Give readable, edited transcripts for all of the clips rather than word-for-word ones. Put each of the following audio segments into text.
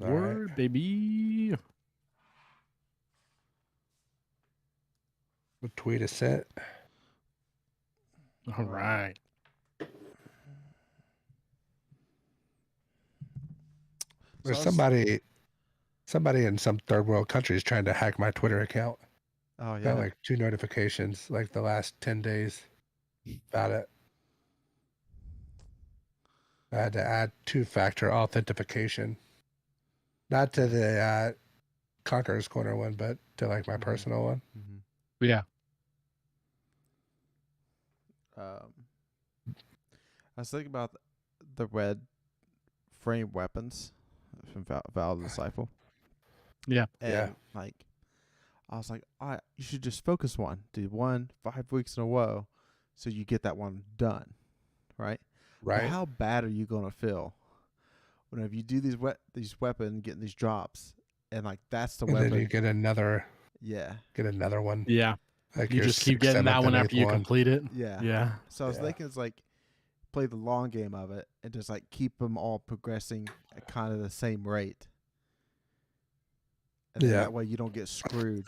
All Word, right. baby. The tweet is sent. All right. There's So somebody in some third world country is trying to hack my Twitter account. oh Got yeah. like 2 notifications like the last 10 days about it. I had to add 2-factor authentication. Not to the Conqueror's Corner one, but to like my personal one. Mm-hmm. Yeah. I was thinking about the red frame weapons from Val the Disciple. Yeah. And Yeah. like, I was like, all right, you should just focus one. Do one 5 weeks in a row so you get that one done. Right? Right. But how bad are you going to feel whenever you do these weapons, getting these drops, and like that's the And weapon? then you get another one. Yeah. Like You your just keep 6th, getting 7th, that one and after 8th you one. complete it. Yeah. Yeah. So I was thinking it's like play the long game of it and just like keep them all progressing at kind of the same rate. And then that way you don't get screwed.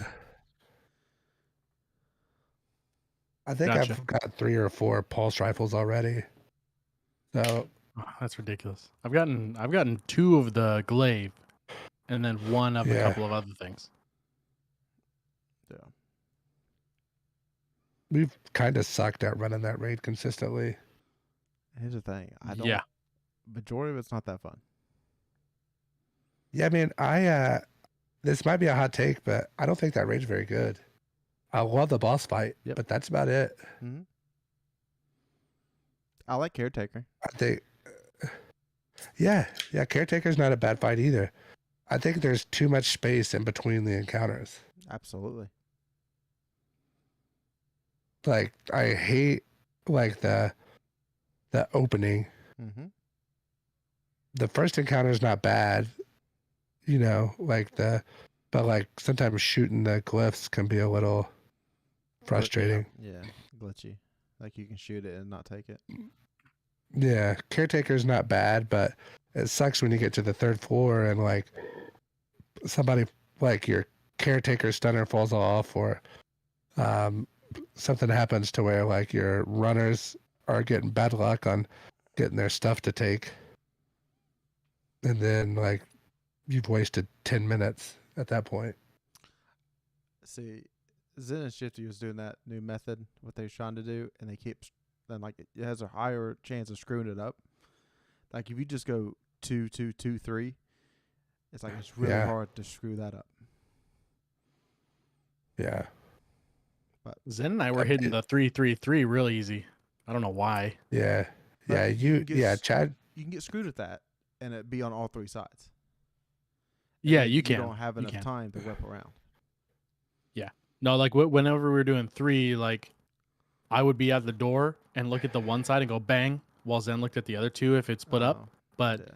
I think Gotcha. I've got 3 or 4 pulse rifles already. So Oh, that's ridiculous. I've gotten 2 of the glaive, and then 1 of a Yeah. couple of other things. Yeah. we've kind of sucked at running that raid consistently. Here's the thing. I don't. Yeah. Majority of it's not that fun. Yeah, I mean, this might be a hot take, but I don't think that raid's very good. I love the boss fight, Yep. but that's about it. Mm-hmm. I like Caretaker. I think, yeah, Caretaker's not a bad fight either. I think there's too much space in between the encounters. Absolutely. Like, I hate like the opening. Mm-hmm. The first encounter is not bad, but like sometimes shooting the glyphs can be a little frustrating. Yeah, glitchy. Like you can shoot it and not take it. Yeah, Caretaker's not bad, but it sucks when you get to the 3rd floor and like somebody like your Caretaker stunner falls off, or something happens to where like your runners are getting bad luck on getting their stuff to take, and then like you've wasted 10 minutes at that point. See, Zen and Shifty was doing that new method, what they were trying to do, and they keep, then like it has a higher chance of screwing it up. Like if you just go 2, 2, 2, 3, it's like it's really hard to screw that up. Yeah. But Zen and I were hitting the 3-3-3 real easy. I don't know why. Yeah. But Yeah, Chad. You can get screwed at that, and it be on all 3 sides. Yeah, you can. You don't have enough time to whip around. Yeah. No, like whenever we were doing 3, like I would be at the door and look at the one side and go bang, while Zen looked at the other 2 if it's split up. But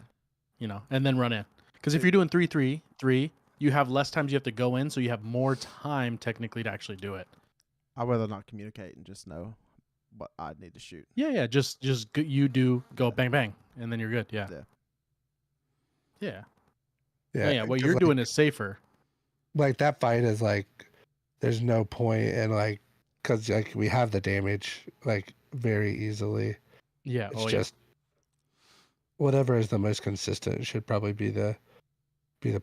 and then run in. Because if you're doing 3-3-3, you have less times you have to go in, so you have more time technically to actually do it. I'd rather not communicate and just know what I need to shoot. Yeah. Just you go bang bang, and then you're good. Yeah. Yeah. Yeah. What you're doing is safer. Like that fight is like, there's no point in like, because like we have the damage like very easily. Yeah. It's just whatever is the most consistent should probably be the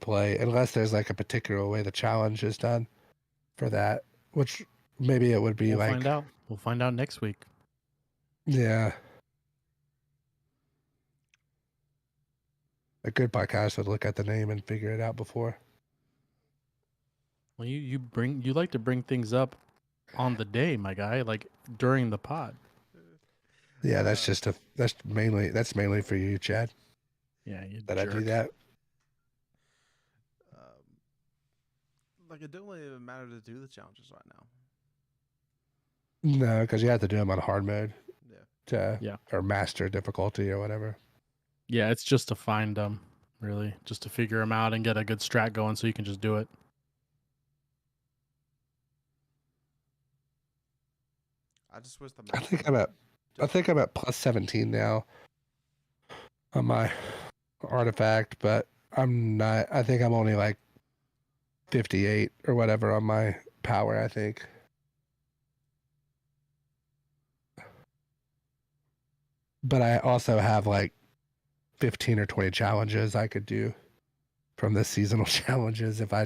play, unless there's like a particular way the challenge is done for that, which maybe it would be we'll find out next week. Yeah. A good podcast would look at the name and figure it out before. Well, you like to bring things up on the day, my guy, like during the pod. Yeah, that's mainly for you, Chad. Yeah, you that jerk. I do that. Like it don't even matter to do the challenges right now. No, because you have to do them on hard mode. Yeah. Or master difficulty or whatever. Yeah, it's just to find them, really, just to figure them out and get a good strat going, so you can just do it. I just wish the. I think I'm at plus 17 now on my artifact, but I'm not. I think I'm only like 58 or whatever on my power. I think. But I also have like 15 or 20 challenges I could do from the seasonal challenges. If I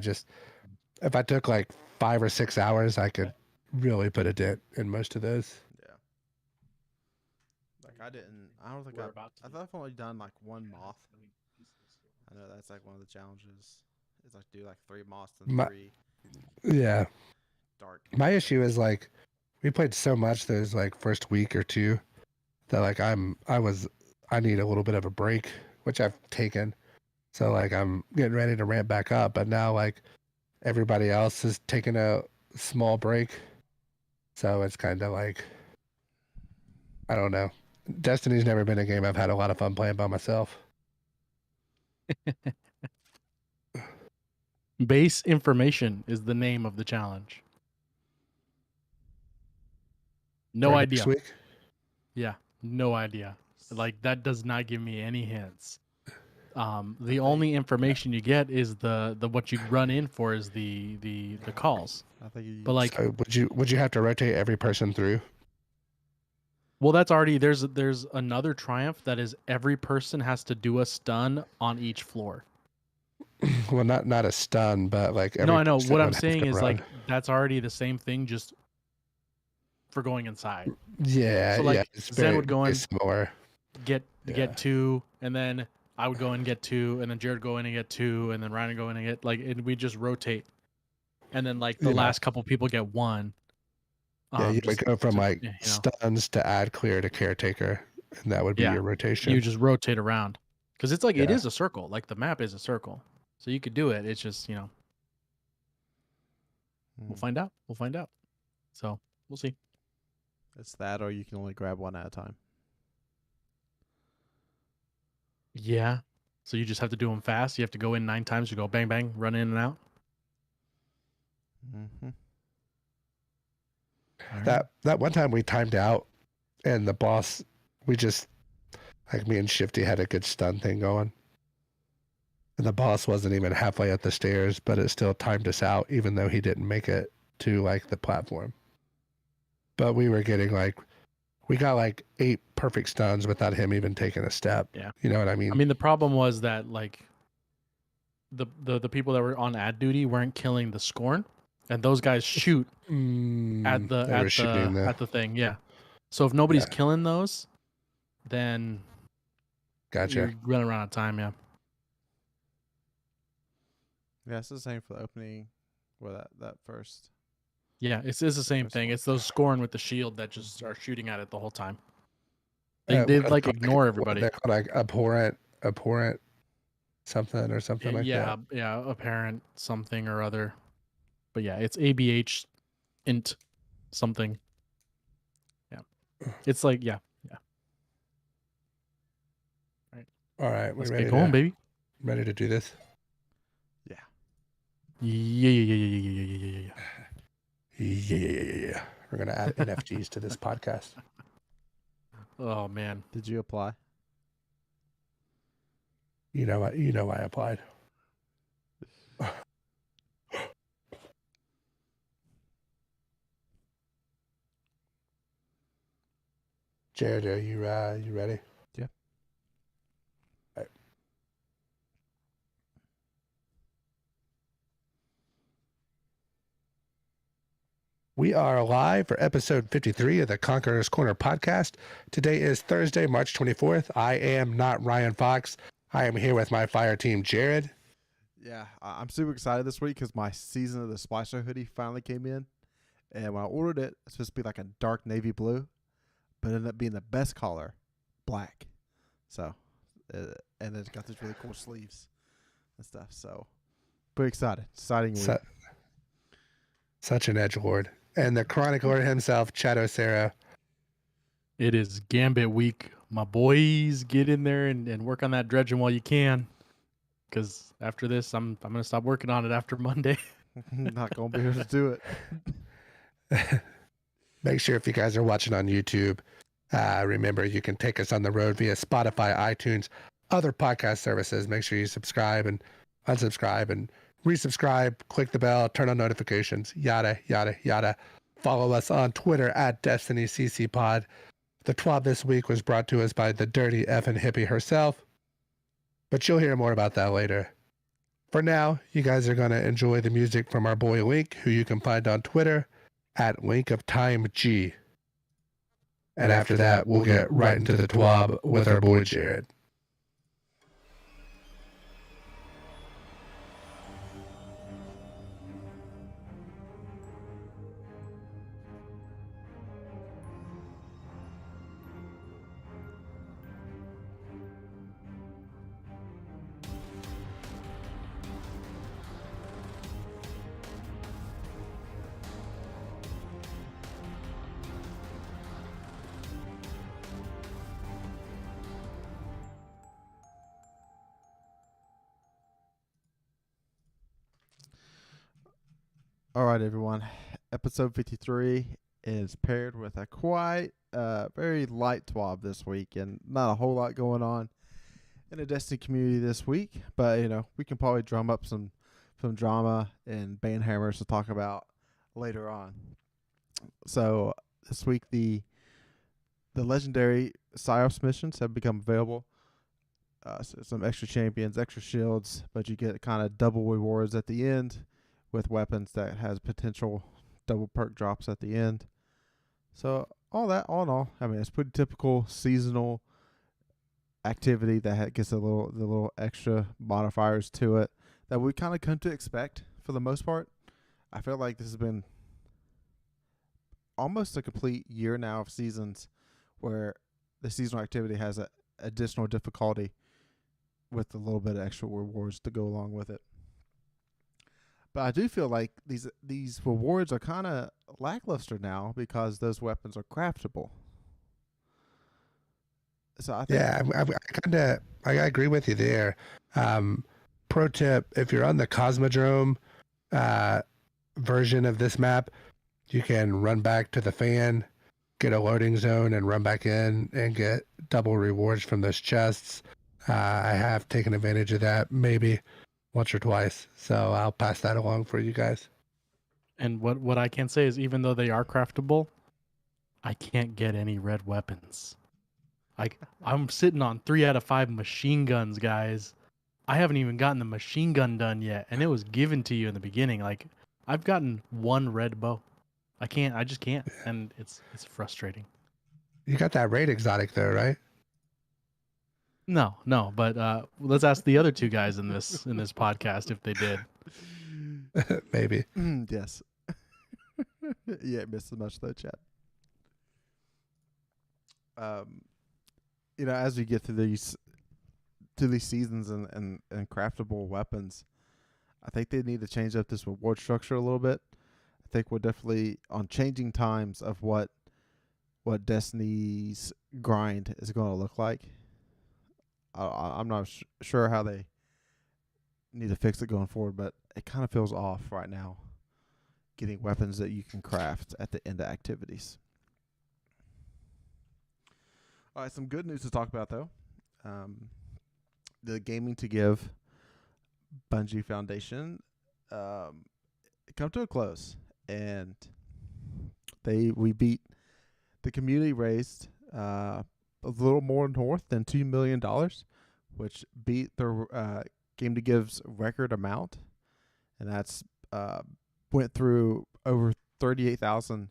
took like 5 or 6 hours, I could really put a dent in most of those. Yeah. Like I don't think I thought I've only done like one moth. I know that's like one of the challenges. It's like do like 3 moths and 3 Yeah. dark. My issue is like we played so much those like first week or two that like I need a little bit of a break, which I've taken. So like I'm getting ready to ramp back up, but now like everybody else is taking a small break. So it's kind of like I don't know. Destiny's never been a game I've had a lot of fun playing by myself. Base information is the name of the challenge. No For idea. next week? Yeah, no idea. Like that does not give me any hints. The only information you get is the what you run in for is the calls. I think But like, So would you have to rotate every person through? well, that's already there's another triumph that is every person has to do a stun on each floor. Well, not a stun, but like every No, I know. person What I'm would have saying to is run. like that's already the same thing, just for going inside. Yeah, So like yeah, it's Zen very, would go very in, similar. get Yeah. 2, and then I would go in and get 2, and then Jared go in and get 2, and then Ryan would go in and get and we just rotate, and then like the Yeah. last couple people get 1. Yeah, you would just go from to, like you know, stuns to ad clear to caretaker, and that would be Yeah, your rotation. you just rotate around because it's like it Yeah. is a circle. Like the map is a circle, so you could do it. It's just we'll find out. We'll find out. So we'll see. It's that, or you can only grab one at a time. Yeah. So you just have to do them fast. You have to go in 9 times. You go bang bang, run in and out. Mm-hmm. That one time we timed out, and the boss, we just like me and Shifty had a good stun thing going, and the boss wasn't even halfway up the stairs, but it still timed us out, even though he didn't make it to like the platform. But we were getting like, we got like 8 perfect stuns without him even taking a step. Yeah. You know what I mean? I mean, the problem was that like the people that were on ad duty weren't killing the Scorn, and those guys shoot at the thing. Yeah. So if nobody's killing those, then Gotcha. you're running around out of time. Yeah. Yeah, it's the same for the opening. Well, that first. Yeah, it's the same First thing. one. It's those Scorn with the shield that just are shooting at it the whole time. They like ignore everybody. They're called like abhorrent something or something like that. Yeah, apparent something or other. But yeah, it's ABH int something. Yeah. It's like yeah. All right, Let's get going, baby. Ready to do this? Yeah. Yeah. Yeah. We're gonna add NFTs to this podcast. Oh man. Did you apply? You know I applied. Jared, are you ready? Yeah. All right. We are live for episode 53 of the Conqueror's Corner podcast. Today is Thursday, March 24th. I am not Ryan Fox. I am here with my fire team, Jared. Yeah, I'm super excited this week because my Season of the Splasher hoodie finally came in. And when I ordered it, it's supposed to be like a dark navy blue, but it ended up being the best color, black. So, and it's got these really cool sleeves and stuff. So, pretty excited. Exciting week. Such an edgelord. And the Chronicler himself, Chato Sarah. It is Gambit week. My boys, get in there and work on that dredging while you can. Because after this, I'm going to stop working on it after Monday. Not going to be able to do it. Make sure if you guys are watching on YouTube, remember you can take us on the road via Spotify, iTunes, other podcast services. Make sure you subscribe and unsubscribe and resubscribe, click the bell, turn on notifications, yada, yada, yada. Follow us on Twitter at DestinyCCPod. The TWAB this week was brought to us by the dirty effing hippie herself, but you'll hear more about that later. For now, you guys are going to enjoy the music from our boy Link, who you can find on Twitter at LinkOfTimeG. And after that, we'll get right into the TWAB with our boy Jared. All right, everyone. Episode 53 is paired with a quite very light TWAB this week, and not a whole lot going on in the Destiny community this week. But we can probably drum up some drama and band hammers to talk about later on. So this week, the legendary Psyops missions have become available. So some extra champions, extra shields, but you get kind of double rewards at the end, with weapons that has potential double perk drops at the end. So all in all, I mean, it's pretty typical seasonal activity that gets the little extra modifiers to it that we kind of come to expect for the most part. I feel like this has been almost a complete year now of seasons where the seasonal activity has a additional difficulty with a little bit of extra rewards to go along with it. But I do feel like these rewards are kind of lackluster now because those weapons are craftable. So I think I agree with you there. Pro tip: if you're on the Cosmodrome version of this map, you can run back to the fan, get a loading zone, and run back in and get double rewards from those chests. I have taken advantage of that, maybe once or twice, so I'll pass that along for you guys. And what I can say is, even though they are craftable, I can't get any red weapons. I'm sitting on 3 out of 5 machine guns, guys. I haven't even gotten the machine gun done yet, and it was given to you in the beginning. Like, I've gotten 1 red bow. I just can't, and it's frustrating. You got that raid exotic though, right? No, but let's ask the other 2 guys in this podcast if they did. Maybe. Yes. Yeah, missed as much though, Chad. As we get to these seasons and craftable weapons, I think they need to change up this reward structure a little bit. I think we're definitely on changing times of what Destiny's grind is going to look like. I'm not sure how they need to fix it going forward, but it kind of feels off right now, getting weapons that you can craft at the end of activities. All right, some good news to talk about, though. The Gaming to Give Bungie Foundation come to a close, and we beat the community raised a little more north than $2 million, which beat the Game to Give's record amount, and that's went through over 38,000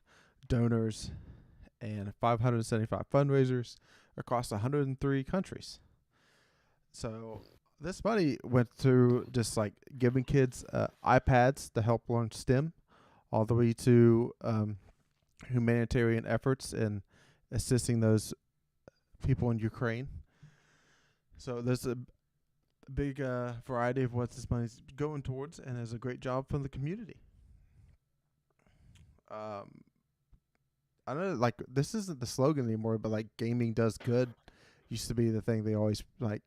donors and 575 fundraisers across 103 countries. So this money went through just like giving kids iPads to help learn STEM, all the way to humanitarian efforts and assisting those people in Ukraine. So there's a big variety of what this money's going towards, and there's a great job from the community. I know, like, this isn't the slogan anymore, but like gaming does good used to be the thing they always like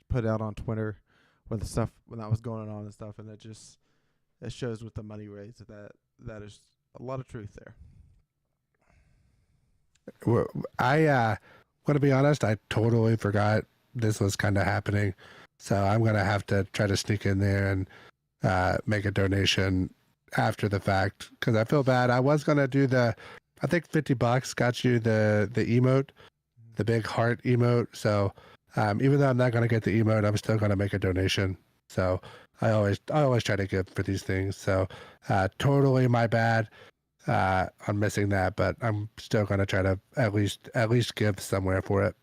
put out on Twitter when that was going on and stuff, and it shows with the money raised that is a lot of truth there. I want to be honest, I totally forgot this was kind of happening. So I'm going to have to try to sneak in there and make a donation after the fact because I feel bad. I was going to do I think $50 got you the emote, the big heart emote. So even though I'm not going to get the emote, I'm still going to make a donation. So I always try to give for these things. So totally my bad on missing that, but I'm still going to try to at least give somewhere for it.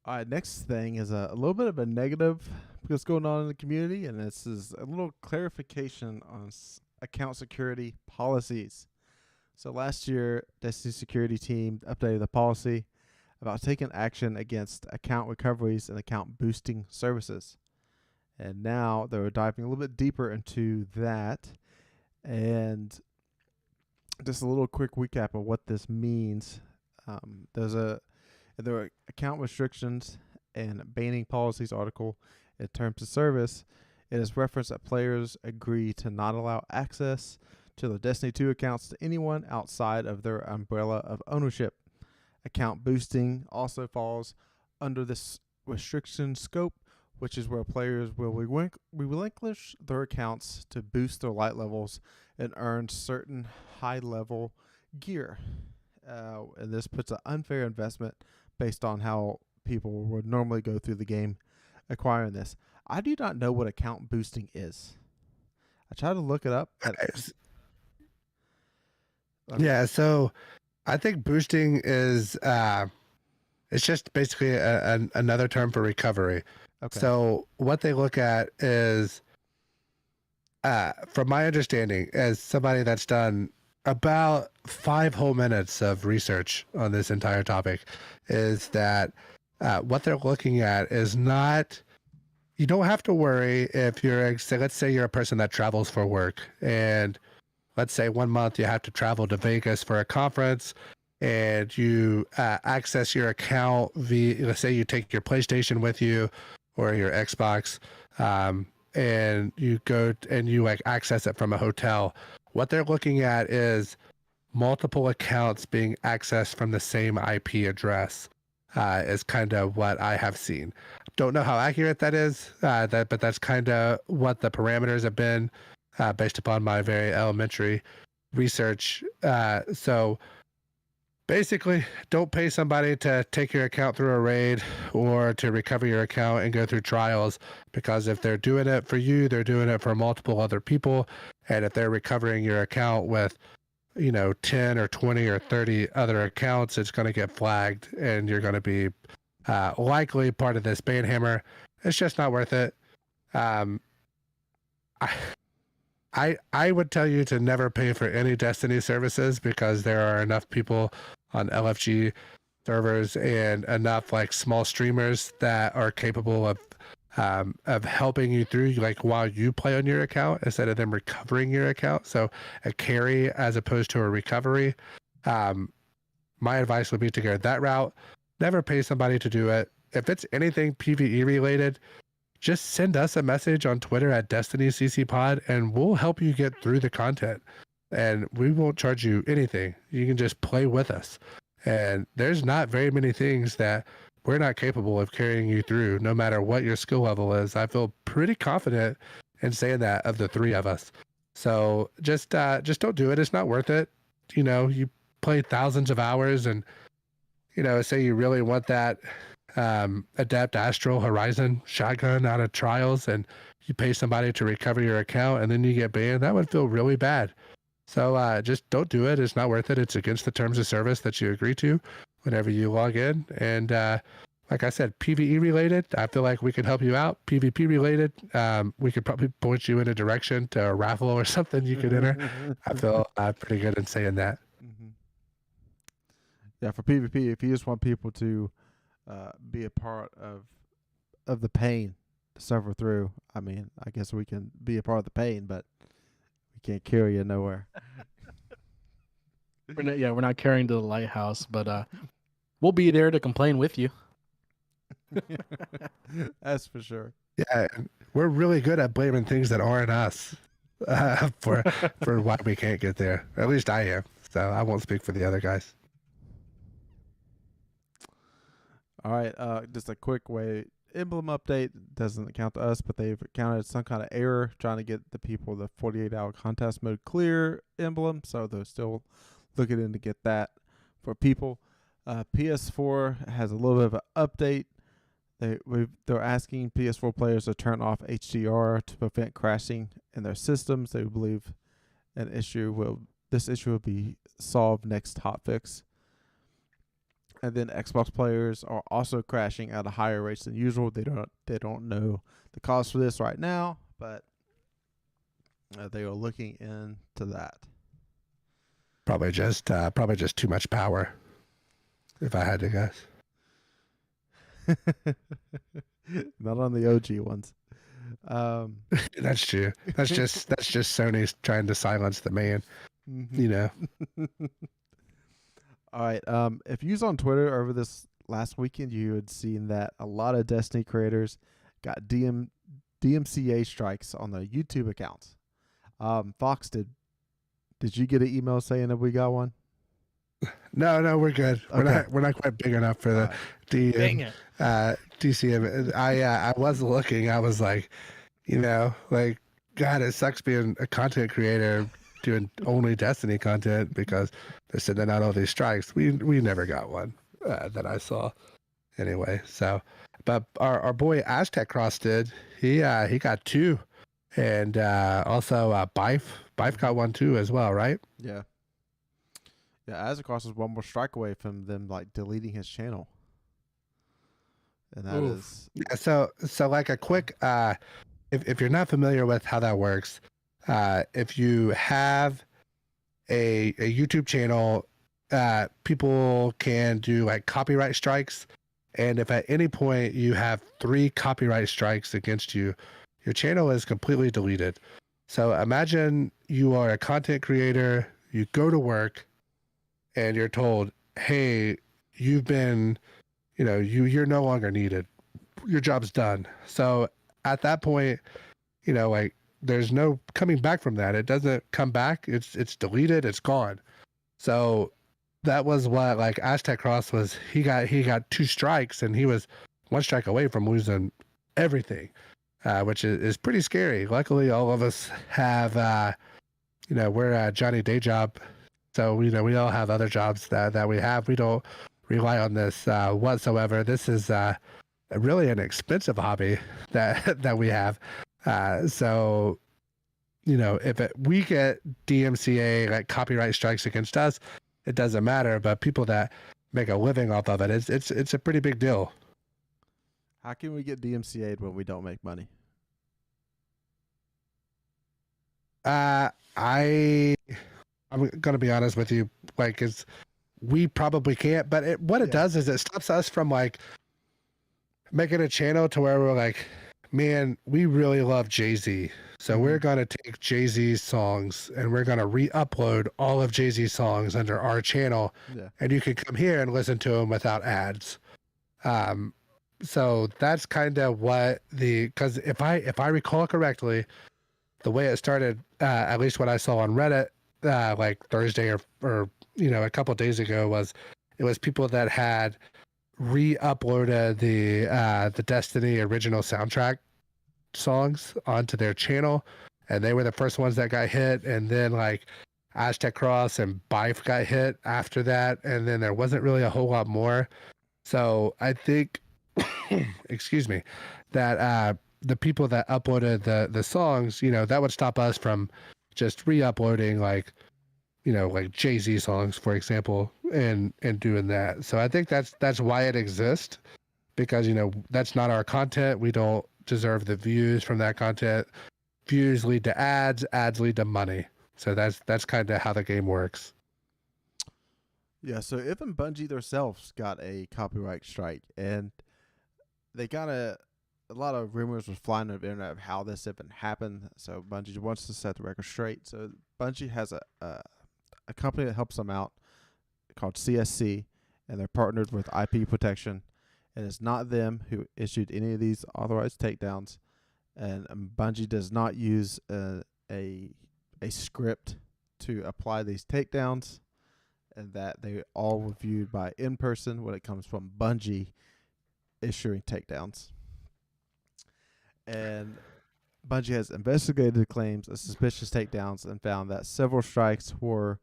All right, next thing is a little bit of a negative that's going on in the community, and this is a little clarification on account security policies. So last year, Destiny security team updated the policy about taking action against account recoveries and account boosting services. And now they're diving a little bit deeper into that. And just a little quick recap of what this means. There are account restrictions and banning policies article in terms of service. It is referenced that players agree to not allow access to their Destiny 2 accounts to anyone outside of their umbrella of ownership. Account boosting also falls under this restriction scope, which is where players will relinquish their accounts to boost their light levels and earn certain high-level gear. And this puts an unfair investment based on how people would normally go through the game acquiring this. I do not know what account boosting is. I tried to look it up. Yeah, so I think boosting is it's just basically another term for recovery. Okay. So what they look at is, from my understanding, as somebody that's done about 5 whole minutes of research on this entire topic, is that what they're looking at is not, you don't have to worry if you're, let's say you're a person that travels for work, and let's say 1 month you have to travel to Vegas for a conference, and you access your account via, let's say you take your PlayStation with you or your Xbox, and you go and you like access it from a hotel. What they're looking at is multiple accounts being accessed from the same IP address, is kind of what I have seen. Don't know how accurate that is, but that's kind of what the parameters have been, based upon my very elementary research. So basically, don't pay somebody to take your account through a raid or to recover your account and go through trials, because if they're doing it for you, they're doing it for multiple other people. And if they're recovering your account with, 10 or 20 or 30 other accounts, it's going to get flagged and you're going to be likely part of this ban hammer. It's just not worth it. I would tell you to never pay for any Destiny services, because there are enough people on LFG servers and enough like small streamers that are capable of helping you through, like while you play on your account, instead of them recovering your account. So a carry as opposed to a recovery. My advice would be to go that route. Never pay somebody to do it. If it's anything PvE related, just send us a message on Twitter at Destiny CC Pod, and we'll help you get through the content. And we won't charge you anything. You can just play with us. And there's not very many things that we're not capable of carrying you through, no matter what your skill level is. I feel pretty confident in saying that of the 3 of us. So just don't do it. It's not worth it. You play thousands of hours, and say you really want that Adept Astral Horizon shotgun out of trials, and you pay somebody to recover your account and then you get banned. That would feel really bad. So just don't do it. It's not worth it. It's against the terms of service that you agree to whenever you log in. And like I said, PvE related, I feel like we could help you out. PvP related, we could probably point you in a direction to a raffle or something you could enter. I feel pretty good in saying that. Mm-hmm. Yeah, for PvP, if you just want people to be a part of the pain to suffer through, I mean, I guess we can be a part of the pain, but we can't carry you nowhere. We're not carrying to the lighthouse, but we'll be there to complain with you. That's for sure. Yeah, we're really good at blaming things that aren't us for why we can't get there. At least I am. So I won't speak for the other guys. All right, just a quick way. Emblem update doesn't count to us, but they've counted some kind of error trying to get the people the 48-hour contest mode clear emblem, so they're still looking in to get that for people. PS4 has a little bit of an update. They're asking PS4 players to turn off HDR to prevent crashing in their systems. They believe this issue will be solved next hotfix. And then Xbox players are also crashing at a higher rate than usual. They don't know the cause for this right now, but they are looking into that. Probably just too much power, if I had to guess. Not on the OG ones. That's true. That's just Sony's trying to silence the man. You know. All right. If you was on Twitter over this last weekend, you had seen that a lot of Destiny creators got DMCA strikes on their YouTube accounts. Fox, did you get an email saying that we got one? No, we're good. Okay. We're not quite big enough for the DCM. I was looking. I was like, God, it sucks being a content creator doing only Destiny content because they're sending out all these strikes. We never got one that I saw anyway. So, but our boy Aztec Cross did. He got 2, and also Bife got 1 too as well, right? Yeah. Yeah, Aztec was one more strike away from them deleting his channel. And that is so like a quick if you're not familiar with how that works, if you have a YouTube channel, people can do copyright strikes, and if at any point you have 3 copyright strikes against you, your channel is completely deleted. So imagine you are a content creator, you go to work, and you're told, hey, you've been, you're no longer needed. Your job's done. So at that point, there's no coming back from that. It doesn't come back. It's deleted. It's gone. So that was what Aztec Cross was. He got 2 strikes, and he was 1 strike away from losing everything, which is pretty scary. Luckily, all of us have, we're a Johnny day job. So, we all have other jobs that we have. We don't rely on this whatsoever. This is really an expensive hobby that we have. So, if we get DMCA copyright strikes against us, it doesn't matter. But people that make a living off of it, it's a pretty big deal. How can we get DMCA'd when we don't make money? I'm gonna be honest with you, we probably can't. But it does is it stops us from making a channel to where we're like, man, we really love Jay-Z, so we're gonna take Jay-Z's songs and we're gonna re-upload all of Jay-Z's songs under our channel, and you can come here and listen to them without ads. So that's kind of what because if I recall correctly, the way it started, at least what I saw on Reddit, Thursday or a couple of days ago, it was people that had re-uploaded the Destiny original soundtrack songs onto their channel, and they were the first ones that got hit, and then Aztec Cross and Bife got hit after that, and then there wasn't really a whole lot more. So I think excuse me, that the people that uploaded the songs, that would stop us from just re-uploading Jay-Z songs, for example, and doing that. So I think that's why it exists, because that's not our content. We don't deserve the views from that content. Views lead to ads lead to money. So that's kind of how the game works. Yeah, so even Bungie themselves got a copyright strike, and they got a lot of rumors was flying on the internet of how this even happened. So Bungie wants to set the record straight. So Bungie has a company that helps them out called CSC, and they're partnered with IP Protection, and it's not them who issued any of these authorized takedowns. And Bungie does not use a script to apply these takedowns, and that they all reviewed by in person when it comes from Bungie issuing takedowns. And Bungie has investigated the claims of suspicious takedowns and found that several strikes were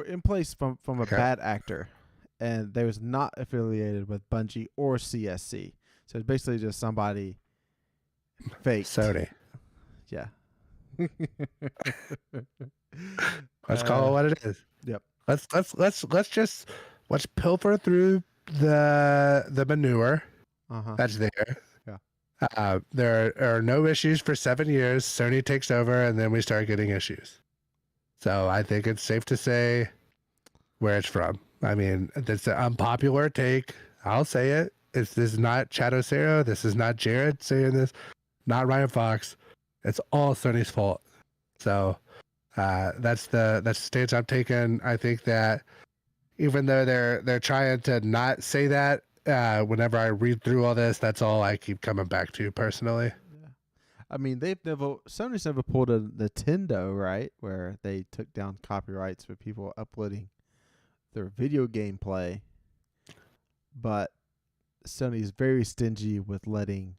in place from a bad actor, and they was not affiliated with Bungie or CSC. So it's basically just somebody fake. Sony. Yeah. Let's call it what it is. Yep. Let's pilfer through the manure that's there. Yeah. There are no issues for 7 years. Sony takes over, and then we start getting issues. So I think it's safe to say where it's from. I mean, it's an unpopular take. I'll say it. This is not Chad Ocero. This is not Jared saying this. Not Ryan Fox. It's all Sony's fault. So that's the stance I'm taking. I think that even though they're trying to not say that, whenever I read through all this, that's all I keep coming back to personally. Yeah. I mean, Sony's never pulled a Nintendo, right, where they took down copyrights for people uploading their video game play. But Sony's very stingy with letting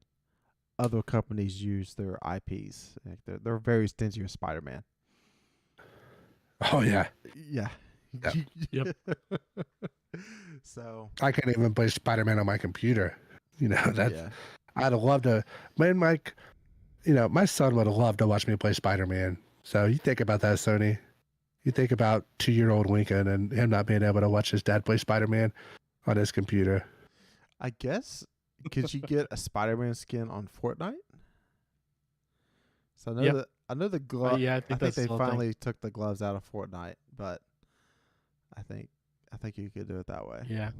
other companies use their IPs. Like they're very stingy with Spider-Man. Oh yeah. Yeah. Yep. So I can't even play Spider-Man on my computer. That's. yeah. I'd love to. Man, Mike, my son would have loved to watch me play Spider-Man. So you think about that, Sony. You think about 2-year-old Lincoln and him not being able to watch his dad play Spider-Man on his computer. I guess, could you get a Spider-Man skin on Fortnite? So I know the glove. Yeah, I I think think they that's finally took the gloves out of Fortnite, but I think you could do it that way. Yeah.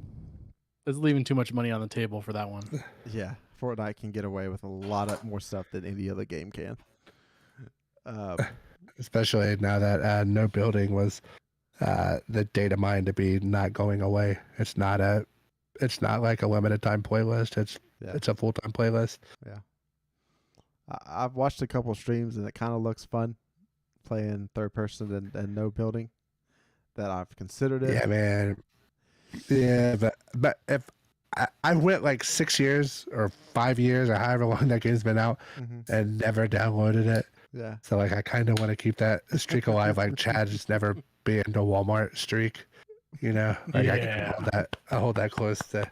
It's leaving too much money on the table for that one. Yeah, Fortnite can get away with a lot of more stuff than any other game can. Especially now that no building was the data mine to be not going away. It's not like a limited time playlist. It's a full time playlist. Yeah. I've watched a couple streams and it kind of looks fun playing third person and no building. That I've considered it. Yeah, man. Yeah, but if I went like 6 years or 5 years or however long that game's been out and never downloaded it. Yeah. So like I kind of want to keep that streak alive, like Chad just never being to Walmart streak. Like Yeah. I hold that close to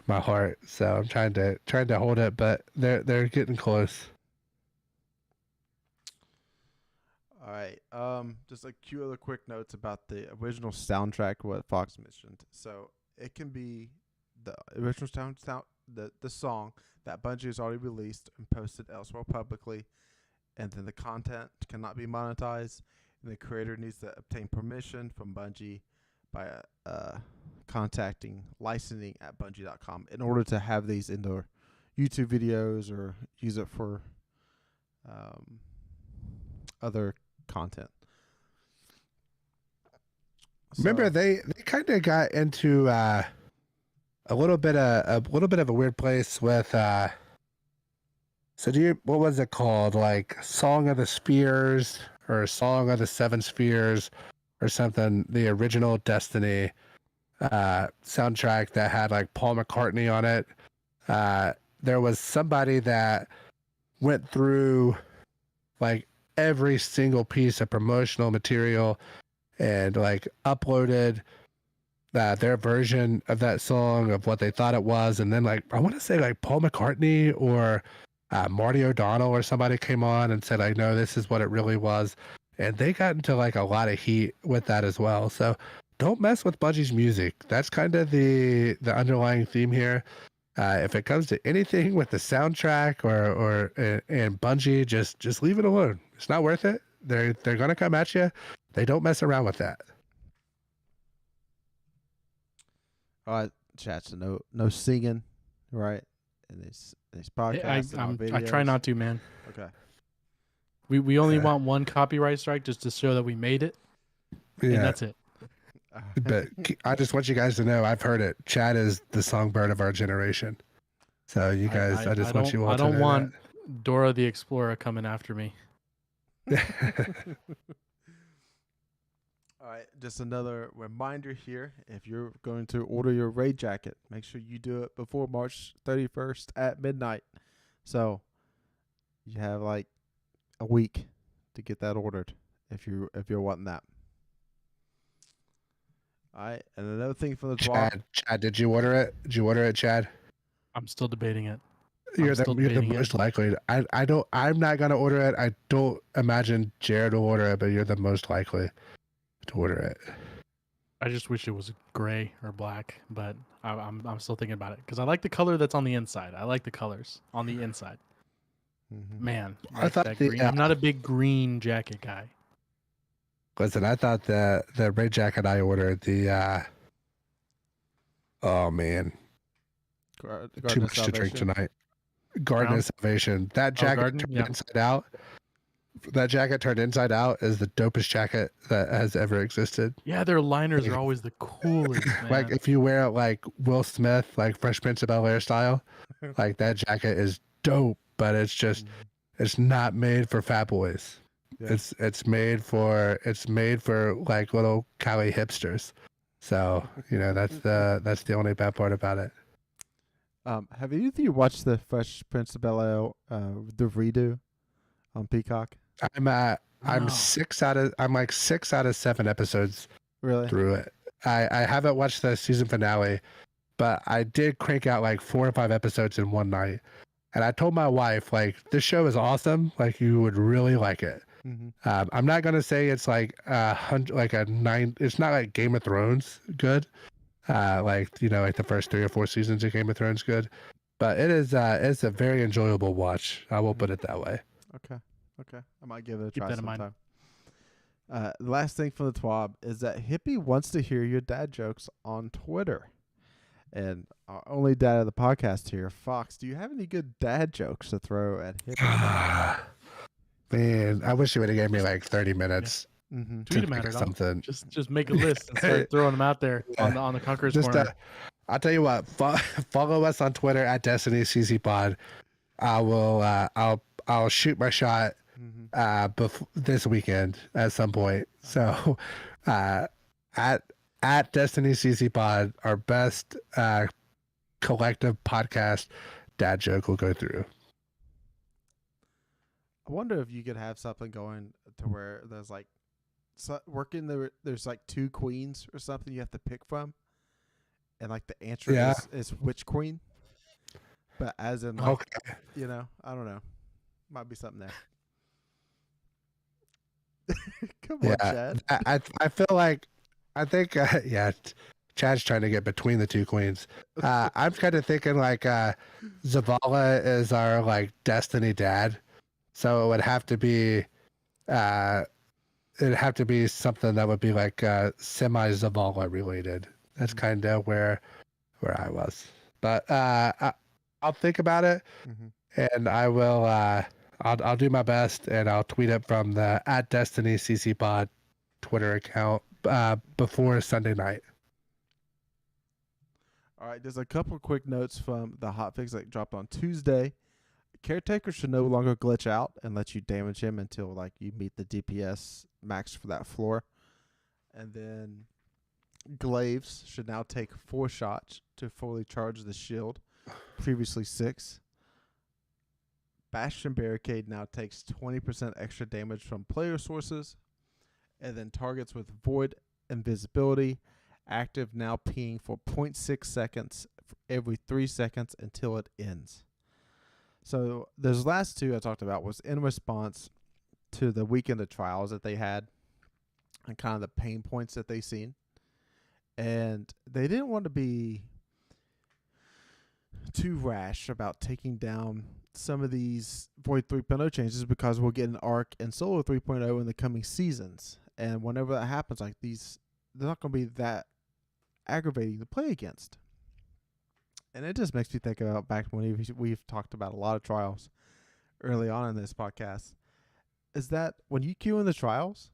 my heart. So I'm trying to hold it, but they're getting close. All right. Just a few other quick notes about the original soundtrack. What Fox mentioned. So it can be the original sound the song that Bungie has already released and posted elsewhere publicly, and then the content cannot be monetized, and the creator needs to obtain permission from Bungie by contacting licensing at Bungie.com in order to have these in their YouTube videos or use it for other content. Remember, they kind of got into a little bit of a weird place with. What was it called? Like Song of the Spheres or Song of the Seven Spheres or something? The original Destiny soundtrack that had like Paul McCartney on it. There was somebody that went through like every single piece of promotional material and like uploaded their version of that song of what they thought it was, and then like I want to say like Paul McCartney or Marty O'Donnell or somebody came on and said like, no, this is what it really was, and they got into like a lot of heat with that as well. So don't mess with Bungie's music. That's kind of the underlying theme here. If it comes to anything with the soundtrack and Bungie, just leave it alone. It's not worth it. They're gonna come at you. They don't mess around with that. All right, chat. So no singing, right? In these podcasts. I try not to, man. Okay. We only want one copyright strike just to show that we made it. Yeah, and that's it. But I just want you guys to know I've heard it. Chad is the songbird of our generation. So you guys, I just want you all to know. I don't want Dora the Explorer coming after me. All right, just another reminder here. If you're going to order your raid jacket, make sure you do it before March 31st at midnight. So you have like a week to get that ordered if you're wanting that. All right, and another thing for the TWAB. Chad, did you order it? Did you order it, Chad? I'm still debating it. You're still the debating most likely. I'm not gonna order it. I don't imagine Jared will order it, but you're the most likely to order it. I just wish it was gray or black, but I'm still thinking about it because I like the color that's on the inside. I like the colors on the inside. Mm-hmm. Man, I thought that the, green. I'm not a big green jacket guy. Listen, I thought the raid jacket I ordered oh man, too much to drink tonight. Garden of Salvation. That jacket turned inside out. That jacket turned inside out is the dopest jacket that has ever existed. Yeah, their liners are always the coolest, man. Like if you wear it like Will Smith, like Fresh Prince of Bel-Air style, like that jacket is dope, but it's just it's not made for fat boys. Yeah. It's made for like little Cali hipsters. So, that's the only bad part about it. Have either of you watched the Fresh Prince of Bel-Air, the redo on Peacock? I'm like 6 out of 7 episodes through it. I haven't watched the season finale, but I did crank out like 4 or 5 episodes in one night. And I told my wife, like, this show is awesome. Like, you would really like it. Mm-hmm. I'm not gonna say it's like a 9. It's not like Game of Thrones good. Like the first 3 or 4 seasons of Game of Thrones good, but it's a very enjoyable watch. I will put it that way. Okay, I might give it a try that sometime. The last thing from the TWAB is that Hippie wants to hear your dad jokes on Twitter, and our only dad of the podcast here, Fox. Do you have any good dad jokes to throw at Hippie? Man, I wish you would have gave me like 30 minutes. Yeah. Mm-hmm. Tweet them at her. Something. Just make a list and start throwing them out there on the Conqueror's Corner. I'll tell you what. Follow us on Twitter at Destiny CC Pod. I will. I'll shoot my shot. This weekend at some point. So, at Destiny CC Pod, our best collective podcast dad joke will go through. I wonder if you could have something going to where there's like there's like 2 queens or something you have to pick from, and like the answer is which queen, but as in like, I don't know, might be something there. Come on, Chad. I feel like Chad's trying to get between the 2 queens. I'm kind of thinking like Zavala is our like Destiny dad. So it would have to be, something that would be like semi-Zavala related. That's kind of where I was. But I'll think about it, and I will. I'll do my best, and I'll tweet it from the at Destiny CC Pod Twitter account before Sunday night. All right, there's a couple of quick notes from the hotfix that dropped on Tuesday. Caretaker should no longer glitch out and let you damage him until like you meet the DPS max for that floor. And then Glaives should now take 4 shots to fully charge the shield, previously 6. Bastion Barricade now takes 20% extra damage from player sources. And then targets with Void Invisibility active now peeing for 0.6 seconds for every 3 seconds until it ends. So those last 2 I talked about was in response to the weekend of trials that they had and kind of the pain points that they seen. And they didn't want to be too rash about taking down some of these Void 3.0 changes because we'll get an Arc and Solo 3.0 in the coming seasons. And whenever that happens, like these, they're not going to be that aggravating to play against. And it just makes me think about back when we've talked about a lot of trials early on in this podcast, is that when you queue in the trials,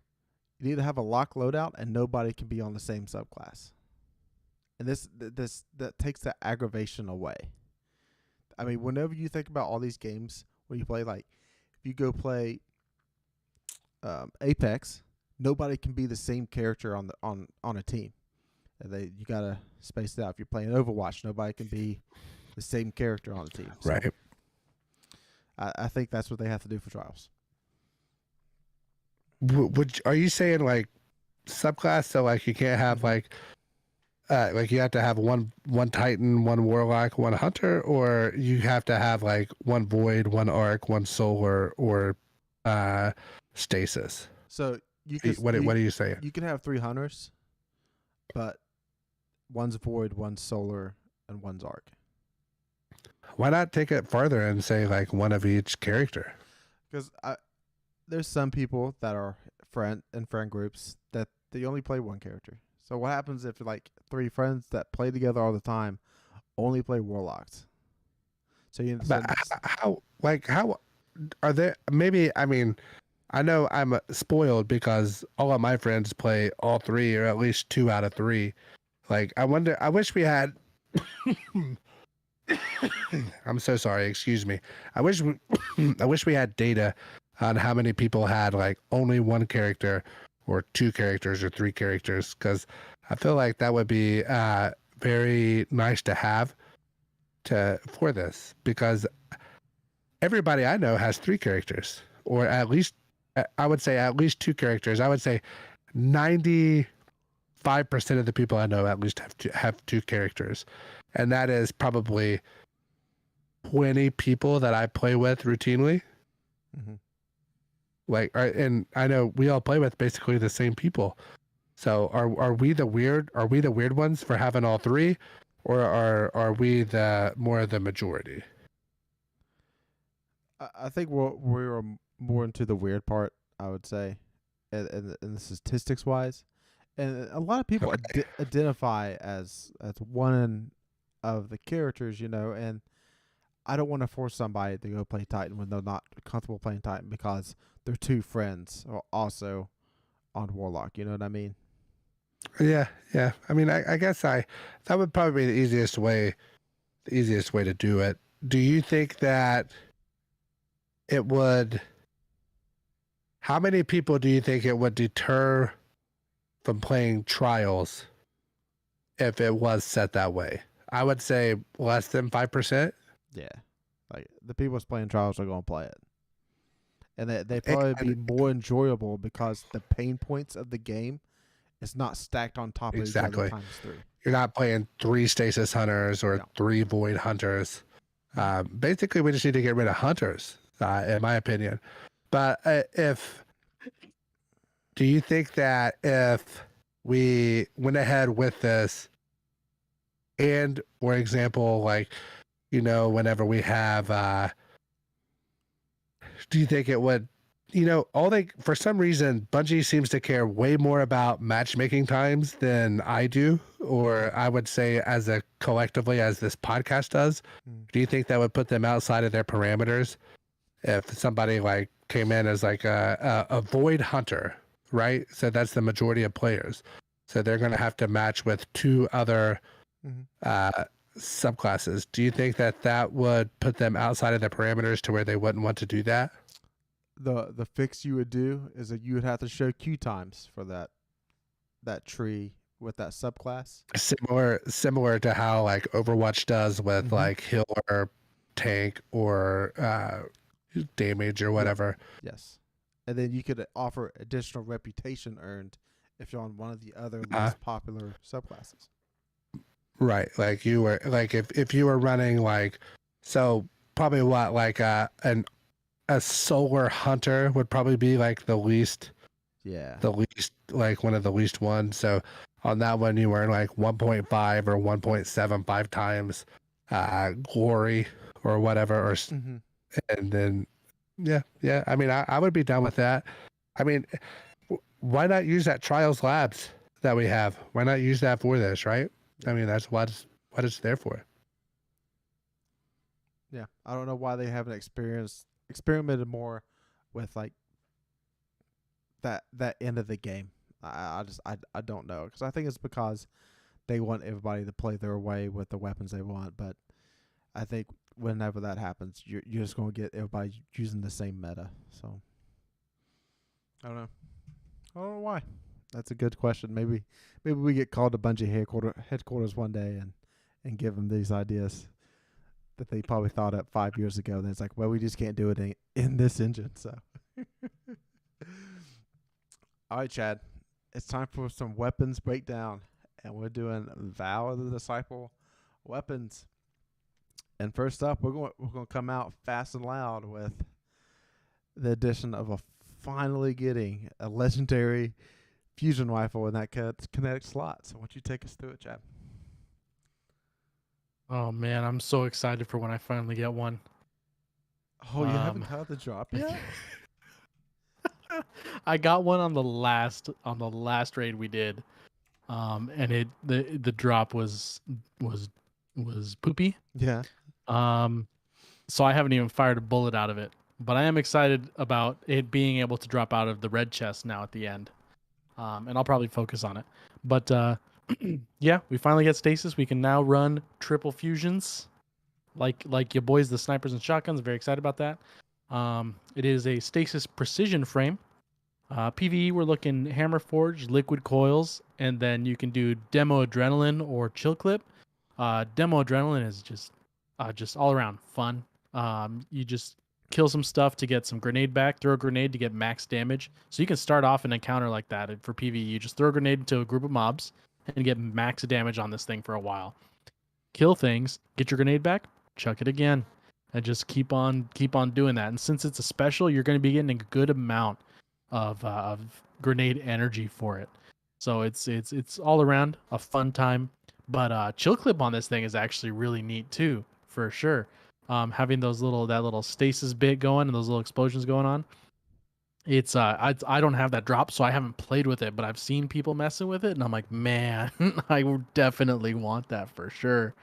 you need to have a lock loadout and nobody can be on the same subclass. And that takes that aggravation away. I mean, whenever you think about all these games, when you play, like, if you go play Apex, nobody can be the same character on a team. You gotta space it out. If you're playing Overwatch, nobody can be the same character on the team. So Right. I think that's what they have to do for trials. Are you saying like subclass? So like you can't have like you have to have one Titan, one Warlock, one Hunter, or you have to have like one Void, one Arc, one Solar, or Stasis. So What are you saying? You can have 3 Hunters, but one's Void, one's Solar, and one's Arc. Why not take it farther and say like one of each character? Because there's some people that are friend groups that they only play one character. So what happens if like 3 friends that play together all the time only play Warlocks? So how are there? Maybe I mean, I know I'm spoiled because all of my friends play all 3 or at least 2 out of 3. Like I wonder. I wish we had. I'm so sorry. Excuse me. I wish we had data on how many people had like only one character or 2 characters or 3 characters, because I feel like that would be very nice to have for this, because everybody I know has 3 characters, or at least I would say at least 2 characters. I would say 95% of the people I know at least have 2 characters. And that is probably 20 people that I play with routinely. Mm-hmm. Like, and I know we all play with basically the same people. So are we the weird ones for having all 3, or are we the more of the majority? I think we're more into the weird part, I would say, and the statistics wise, and a lot of people identify as one of the characters, and I don't want to force somebody to go play Titan when they're not comfortable playing Titan because their 2 friends are also on Warlock. You know what I mean? Yeah. I mean, I guess that would probably be the easiest way to do it. Do you think that it would? How many people do you think it would deter from playing trials if it was set that way? I would say less than 5%. Yeah, like the people that's playing trials are going to play it, and they probably be more enjoyable because the pain points of the game is not stacked on top of each other times 3. You're not playing 3 Stasis Hunters or 3 Void Hunters. Basically, we just need to get rid of Hunters, in my opinion. But do you think that if we went ahead with this, and for example, like, whenever we have, do you think it would, for some reason, Bungie seems to care way more about matchmaking times than I do, or I would say collectively as this podcast does. Do you think that would put them outside of their parameters if somebody like came in as like a Void Hunter, right? So that's the majority of players. So they're going to have to match with 2 other subclasses. Do you think that would put them outside of the parameters to where they wouldn't want to do that? The fix you would do is that you would have to show queue times for that tree with that subclass. Similar to how like Overwatch does with like healer, tank, or damage or whatever. Yes. And then you could offer additional reputation earned if you're on one of the other less popular subclasses. Right. Like you were like if you were running like, so probably what, like a Solar Hunter would probably be like the least like one of the least ones. So on that one you were like 1.5 or 1.75 times glory or whatever, or and then yeah. I mean, I would be down with that. I mean, why not use that Trials Labs that we have? Why not use that for this, right? I mean, that's what it's there for. Yeah, I don't know why they haven't experimented more with like that end of the game. I don't know, because I think it's because they want everybody to play their way with the weapons they want. But I think whenever that happens, you're just going to get everybody using the same meta. So I don't know. I don't know why. That's a good question. Maybe we get called to Bungie headquarters one day and give them these ideas that they probably thought up 5 years ago. And it's like, well, we just can't do it in this engine. So, all right, Chad, it's time for some weapons breakdown, and we're doing Vow of the Disciple weapons. And first up, we're going to come out fast and loud with the addition of finally getting a legendary fusion rifle in that kinetic slot. So why don't you take us through it, Chad? Oh man, I'm so excited for when I finally get one. Oh, you haven't got the drop yet? I got one on the last raid we did, and the drop was poopy. Yeah. So I haven't even fired a bullet out of it, but I am excited about it being able to drop out of the red chest now at the end, and I'll probably focus on it. But yeah, we finally get stasis. We can now run triple fusions, like your boys, the snipers and shotguns. Very excited about that. It is a stasis precision frame. PvE, we're looking hammer forge, liquid coils, and then you can do demo adrenaline or chill clip. Demo adrenaline is just all around fun. You just kill some stuff to get some grenade back, throw a grenade to get max damage. So you can start off an encounter like that for PvE. You just throw a grenade into a group of mobs and get max damage on this thing for a while. Kill things, get your grenade back, chuck it again, and just keep on doing that. And since it's a special, you're going to be getting a good amount of grenade energy for it. So it's all around a fun time. But chill clip on this thing is actually really neat too, for sure. Having that little stasis bit going and those little explosions going on. It's I don't have that drop, so I haven't played with it, but I've seen people messing with it, and I'm like, man, I definitely want that for sure.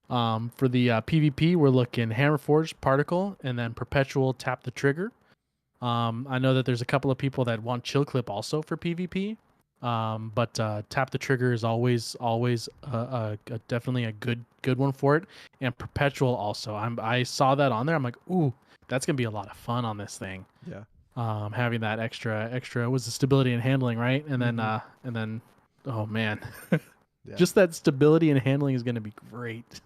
For the PvP, we're looking hammer forge, particle, and then perpetual tap the trigger. I know that there's a couple of people that want chill clip also for PvP. But tap the trigger is always definitely a good one for it, and perpetual also. I saw that on there. I'm like, ooh, that's gonna be a lot of fun on this thing. Yeah. Having that extra was the stability and handling, right? And then oh man, Yeah. just that stability and handling is gonna be great.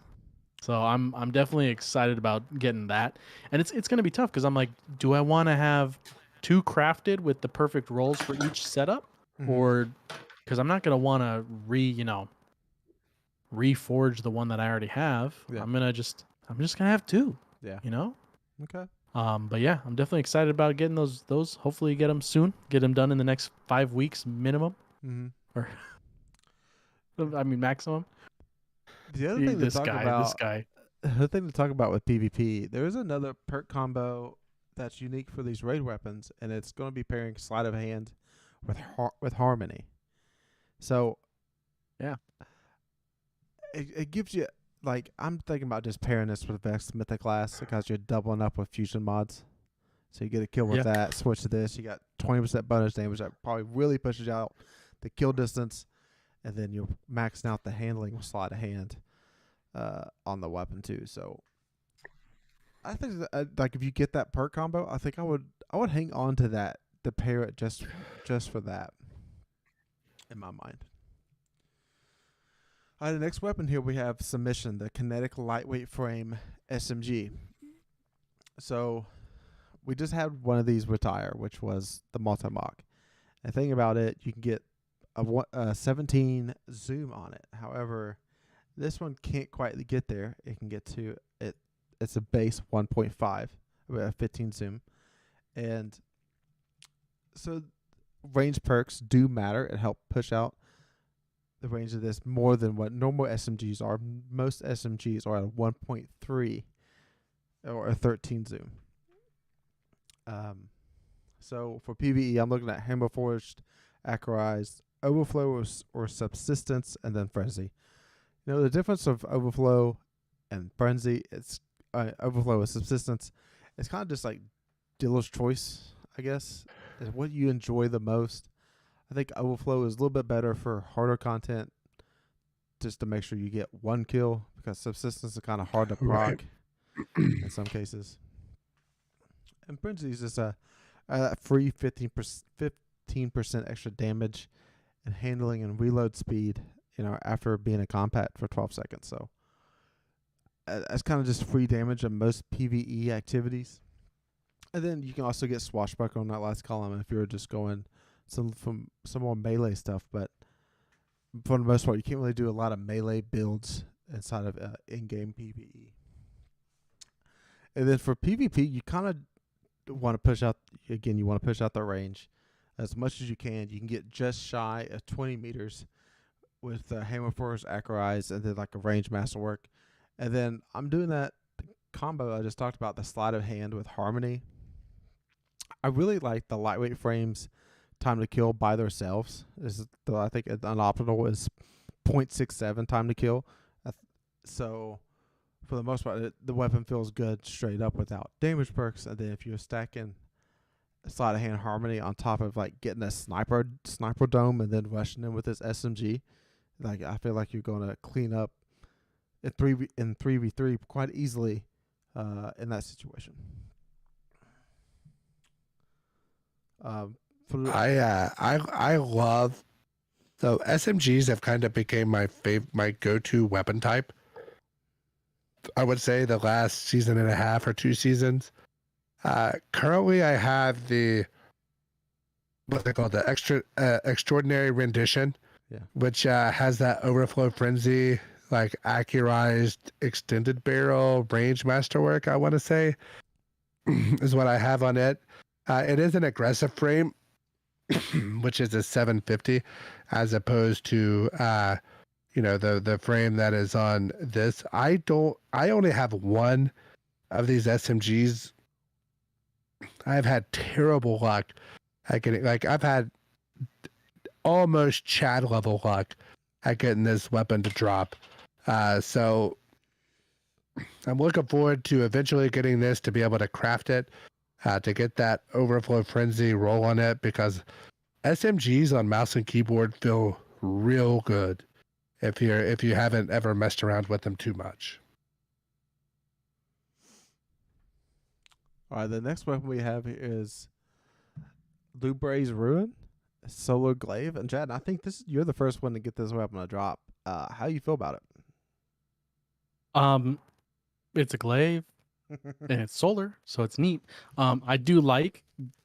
So I'm definitely excited about getting that, and it's gonna be tough because I'm like, do I want to have two crafted with the perfect rolls for each setup? Or because I'm not gonna want to reforge the one that I already have. Yeah. I'm just gonna have two. Yeah. Okay. But yeah, I'm definitely excited about getting those. Hopefully, get them soon. Get them done in the next 5 weeks minimum, or I mean maximum. The other thing this guy. The thing to talk about with PvP, there is another perk combo that's unique for these raid weapons, and it's going to be pairing sleight of hand with harmony. So yeah, it gives you, like, I'm thinking about just pairing this with Vex Mythic class because you're doubling up with fusion mods. So you get a kill with that, switch to this, you got 20% bonus damage that probably really pushes out the kill distance, and then you're maxing out the handling with sleight of hand on the weapon too. So I think that, like, if you get that perk combo, I think I would hang on to that to pair it just for that, in my mind. All right, the next weapon here we have Submission, the kinetic lightweight frame SMG. So we just had one of these retire, which was the multi-mock. And the thing about it, you can get a 17 zoom on it. However, this one can't quite get there. It can get to it. It's a base 1.5 with a 15 zoom, and so range perks do matter. It help push out the range of this more than what normal SMGs are. Most SMGs are at a 1.3 or a 13 zoom. So for PvE, I'm looking at Hammer Forged, Accurized, Overflow or Subsistence, and then Frenzy. You know, the difference of Overflow and Frenzy, it's Overflow and Subsistence. It's kind of just like dealer's choice, I guess, is what you enjoy the most. I think Overflow is a little bit better for harder content, just to make sure you get one kill, because Subsistence is kind of hard to proc in some cases. And Frenzy is just a free 15% 15% extra damage and handling and reload speed, after being a combat for 12 seconds. So that's kind of just free damage on most PvE activities. And then you can also get swashbuckler on that last column if you're just going some more melee stuff. But for the most part, you can't really do a lot of melee builds inside of in-game PvE. And then for PvP, you kind of want to push out, again, you want to push out the range as much as you can. You can get just shy of 20 meters with Hammer Force, Acrorize, and then like a range masterwork. And then I'm doing that combo I just talked about, the sleight of hand with Harmony. I really like the lightweight frames time to kill by themselves. I think an optimal is 0.67 time to kill. So for the most part, the weapon feels good straight up without damage perks. And then if you're stacking sleight of hand Harmony on top of like getting a sniper dome and then rushing in with this SMG, like I feel like you're going to clean up in 3v3 quite easily in that situation. I love, so SMGs have kind of became my go-to weapon type. I would say the last season and a half or 2 seasons. Currently, I have what they call the extraordinary rendition, which has that overflow frenzy, like accurized extended barrel range masterwork. I want to say is what I have on it. It is an aggressive frame, which is a 750, as opposed to the frame that is on this. I only have one of these SMGs. I've had terrible luck at getting, like, I've had almost Chad level luck at getting this weapon to drop. So I'm looking forward to eventually getting this to be able to craft it, to get that overflow frenzy roll on it, because SMGs on mouse and keyboard feel real good if you haven't ever messed around with them too much. All right, the next weapon we have here is Lubray's Ruin, Solar Glaive. And Chad, I think you're the first one to get this weapon to drop. How you feel about it? It's a glaive and it's solar, so it's neat. I do like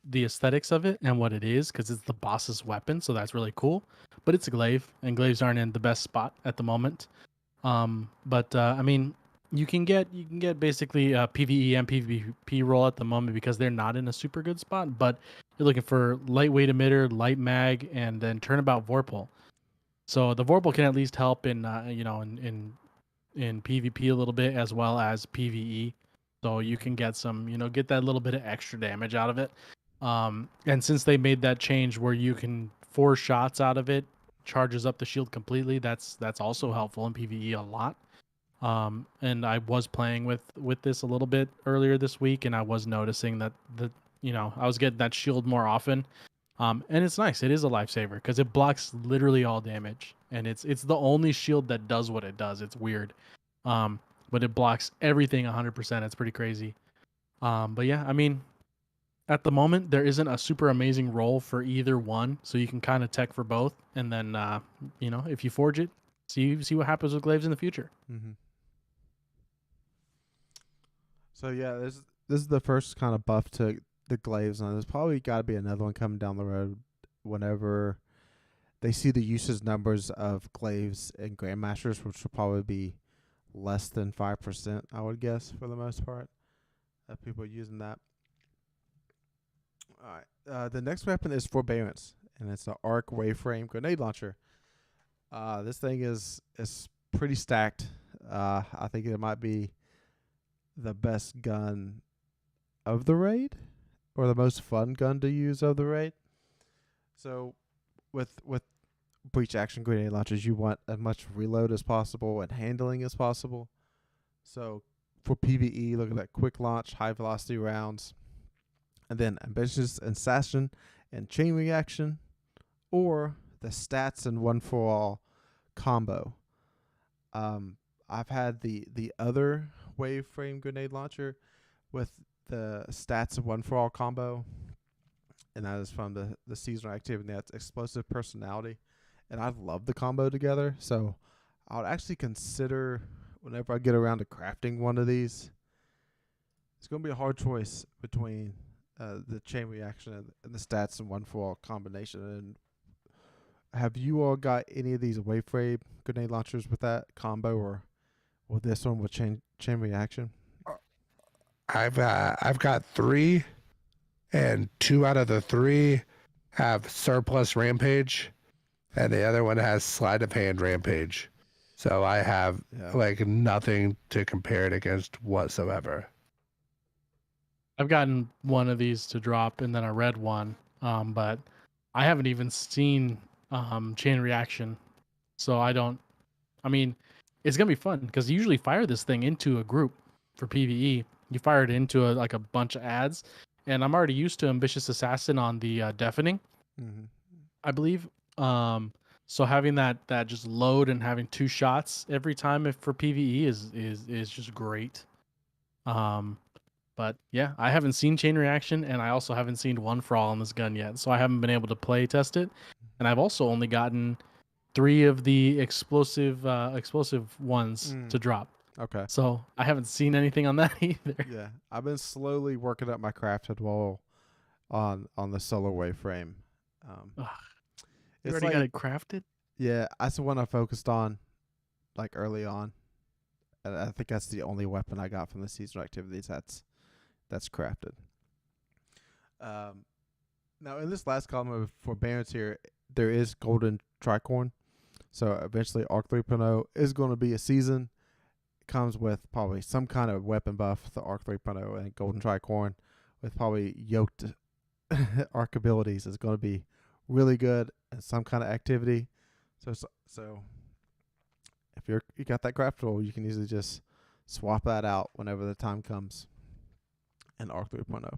the aesthetics of it and what it is, because it's the boss's weapon, so that's really cool. But it's a glaive, and glaives aren't in the best spot at the moment. But I mean, you can get basically PvE and PvP roll at the moment because they're not in a super good spot. But you're looking for lightweight emitter, light mag, and then turnabout Vorpal. So the Vorpal can at least help in in PvP a little bit, as well as PvE. So you can get get that little bit of extra damage out of it. And since they made that change where you can 4 shots out of it charges up the shield completely, that's also helpful in PvE a lot. And I was playing with this a little bit earlier this week, and I was noticing that I was getting that shield more often. And it's nice. It is a lifesaver because it blocks literally all damage, and it's the only shield that does what it does. It's weird, but it blocks everything 100%. It's pretty crazy. But yeah, I mean, at the moment there isn't a super amazing role for either one, so you can kind of tech for both, and then if you forge it, see what happens with glaives in the future. Mm-hmm. So yeah, this is the first kind of buff to the glaives, and there's probably got to be another one coming down the road whenever they see the usage numbers of glaives and grandmasters, which will probably be less than 5%, I would guess, for the most part, of people using that. All right, the next weapon is Forbearance, and it's an arc waveframe grenade launcher. This thing is pretty stacked. I think it might be the best gun of the raid, or the most fun gun to use of the raid. So with breach action grenade launchers, you want as much reload as possible and handling as possible. So for PvE, look at that quick launch, high velocity rounds, and then ambitious assassin and chain reaction, or the stats and one for all combo. I've had the other wave frame grenade launcher with the stats of one for all combo, and that is from the seasonal activity. That's explosive personality, and I love the combo together. So I would actually consider whenever I get around to crafting one of these. It's going to be a hard choice between the chain reaction and the stats in 1-for-all combination. And have you all got any of these Waveframe grenade launchers with that combo, or this one with chain reaction? I've got 3, and 2 out of the 3 have surplus rampage, and the other one has sleight of hand rampage. So I have like nothing to compare it against whatsoever. I've gotten one of these to drop, and then a red one, but I haven't even seen chain reaction, so I don't. I mean, it's gonna be fun because you usually fire this thing into a group for PvE. You fire it into a bunch of ads, and I'm already used to Ambitious Assassin on the deafening, I believe. So having that just load and having 2 shots every time for PvE is just great. But yeah, I haven't seen chain reaction, and I also haven't seen 1-for-all on this gun yet, so I haven't been able to play test it. And I've also only gotten 3 of the explosive ones to drop. Okay. So I haven't seen anything on that either. Yeah, I've been slowly working up my crafted wall on the solo Waveframe. You already got it crafted? Yeah, that's the one I focused on, like early on. And I think that's the only weapon I got from the seasonal activities that's crafted. Now in this last column of forbearance here, there is golden tricorn. So eventually Arc 3.0 is going to be a season. It comes with probably some kind of weapon buff, the Arc 3.0 and golden tricorn, with probably yoked arc abilities is going to be really good and some kind of activity. So if you got that craft roll, you can easily just swap that out whenever the time comes in Arc 3.0.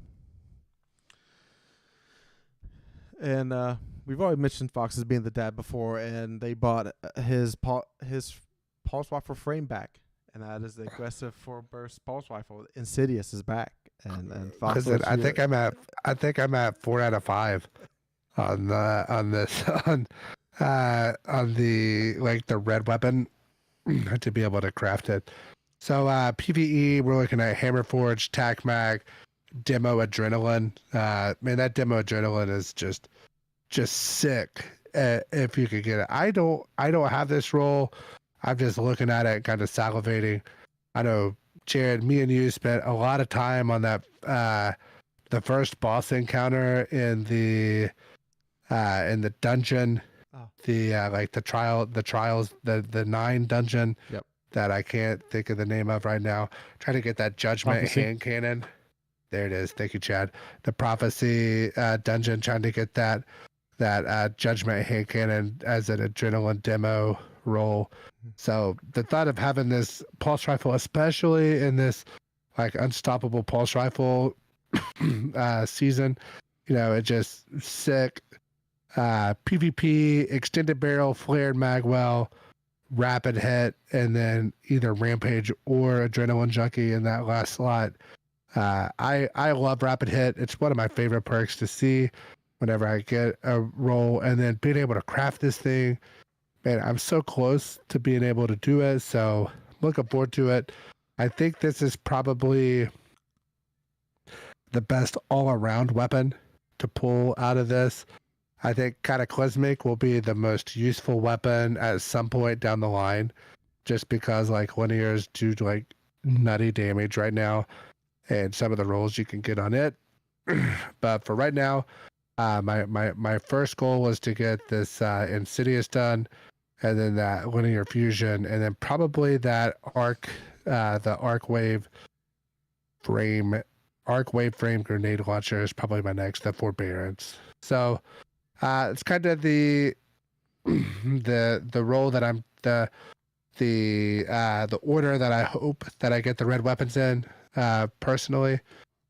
And we've already mentioned Fox as being the dad before, and they bought his pulse rifle frame back, and that is the aggressive 4-burst pulse rifle. Insidious is back, and Fox. I think I'm at 4 out of 5 on the red weapon to be able to craft it. So PvE, we're looking at Hammer Forge, Tac Mag, Demo Adrenaline. Man, that Demo Adrenaline is just sick. If you could get it, I don't have this roll. I'm just looking at it, kind of salivating. I know, Jared, me and you spent a lot of time on that the first boss encounter in the dungeon. The trials, the 9 dungeon. Yep. That I can't think of the name of right now. Trying to get that judgment hand cannon. There it is. Thank you, Chad. The prophecy dungeon. Trying to get that judgment hand cannon as an adrenaline demo roll. So the thought of having this pulse rifle, especially in this like unstoppable pulse rifle season, it's just sick. PvP, extended barrel, flared magwell, rapid hit, and then either rampage or adrenaline junkie in that last slot. I love rapid hit. It's one of my favorite perks to see whenever I get a roll, and then being able to craft this thing. Man, I'm so close to being able to do it, so looking forward to it. I think this is probably the best all-around weapon to pull out of this. I think Cataclysmic will be the most useful weapon at some point down the line, just because like linears do like nutty damage right now, and some of the rolls you can get on it. But for right now, my first goal was to get this Insidious done, and then that linear fusion, and then probably that the arc wave frame grenade launcher is probably my next, the forbearance. So it's kind of the role that I'm the order that I hope that I get the red weapons in. Personally,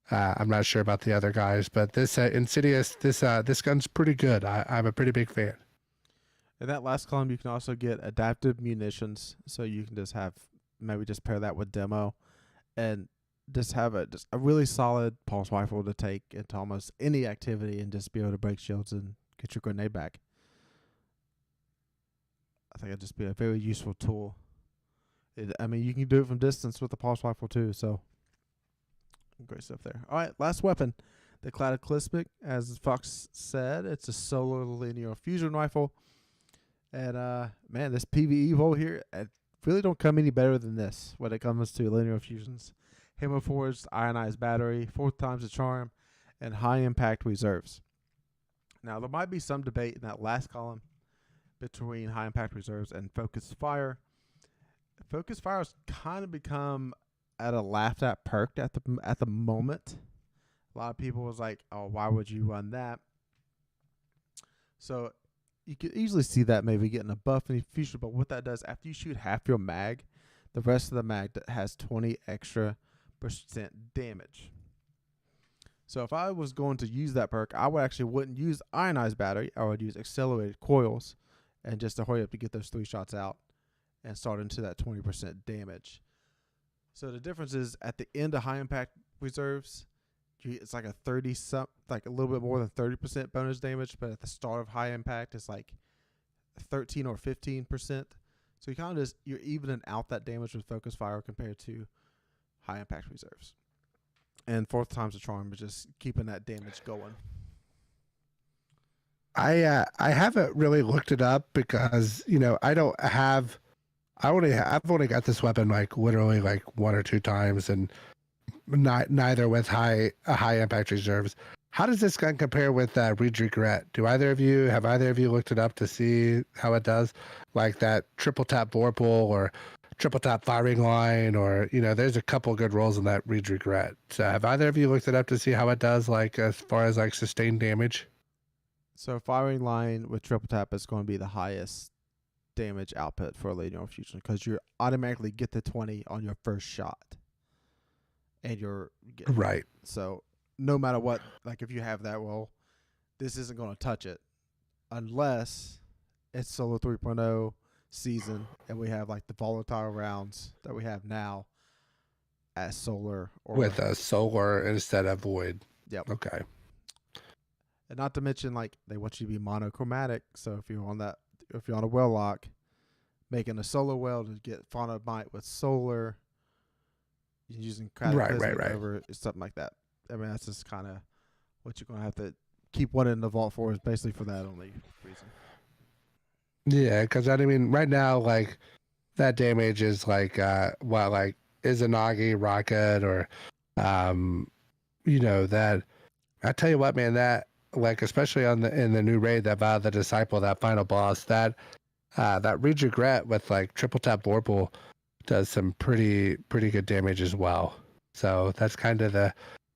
I'm not sure about the other guys, but this Insidious, this gun's pretty good. I'm a pretty big fan. In that last column, you can also get adaptive munitions, so you can just pair that with demo, and just have a really solid pulse rifle to take into almost any activity and just be able to break shields and get your grenade back. I think it'd just be a very useful tool. I mean, you can do it from distance with the pulse rifle too, so great stuff there. All right, last weapon, the Cataclysmic. As Fox said, it's a solar linear fusion rifle. And man, this PvE roll here, it really don't come any better than this when it comes to linear fusions. Hammerforged, ionized battery, 4 times the charm, and high impact reserves. Now there might be some debate in that last column between high impact reserves and focused fire. Focused fire has kind of become at a laughed at perk at the moment. A lot of people was like, "Oh, why would you run that?" So you could easily see that maybe getting a buff in the future. But what that does, after you shoot half your mag, the rest of the mag has 20 extra % damage. So if I was going to use that perk, I wouldn't use ionized battery. I would use accelerated coils, and just to hurry up to get those 3 shots out and start into that 20% damage. So the difference is at the end of high impact reserves, it's like a like a little bit more than 30% bonus damage, but at the start of high impact, it's like 13 or 15%. So you kind of you're evening out that damage with focus fire compared to high impact reserves. And 4 times the charm is just keeping that damage going. I haven't really looked it up because I've only got this weapon like literally like 1 or 2 times, and neither with high impact reserves. How does this gun compare with Reed Regret? Have either of you looked it up to see how it does? Like that triple tap Vorpal or triple tap firing line, or there's a couple good rolls in that Reed Regret. So have either of you looked it up to see how it does, like as far as like sustained damage? So firing line with triple tap is going to be the highest damage output for a linear fusion because you automatically get the 20 on your first shot. And you're getting right. So no matter what, like if you have that roll, this isn't going to touch it unless it's Solo 3.0 season and we have like the volatile rounds that we have now as solar or with a solar instead of void. Yep. Okay. And not to mention, like, they want you to be monochromatic. So if you're on a well lock, making a solar well to get Fauna Might with solar, using Cataclysmic over something like that. I mean, that's just kind of what you're going to have to keep one in the vault for, is basically for that only reason. Yeah, because I mean, right now, like, that damage is like, like Izanagi Rocket or, that. I tell you what, man, that, like, especially in the new raid, that Vow of the Disciple, that final boss, that Reed Regret with like triple tap Vorpal does some pretty good damage as well. So that's kind of the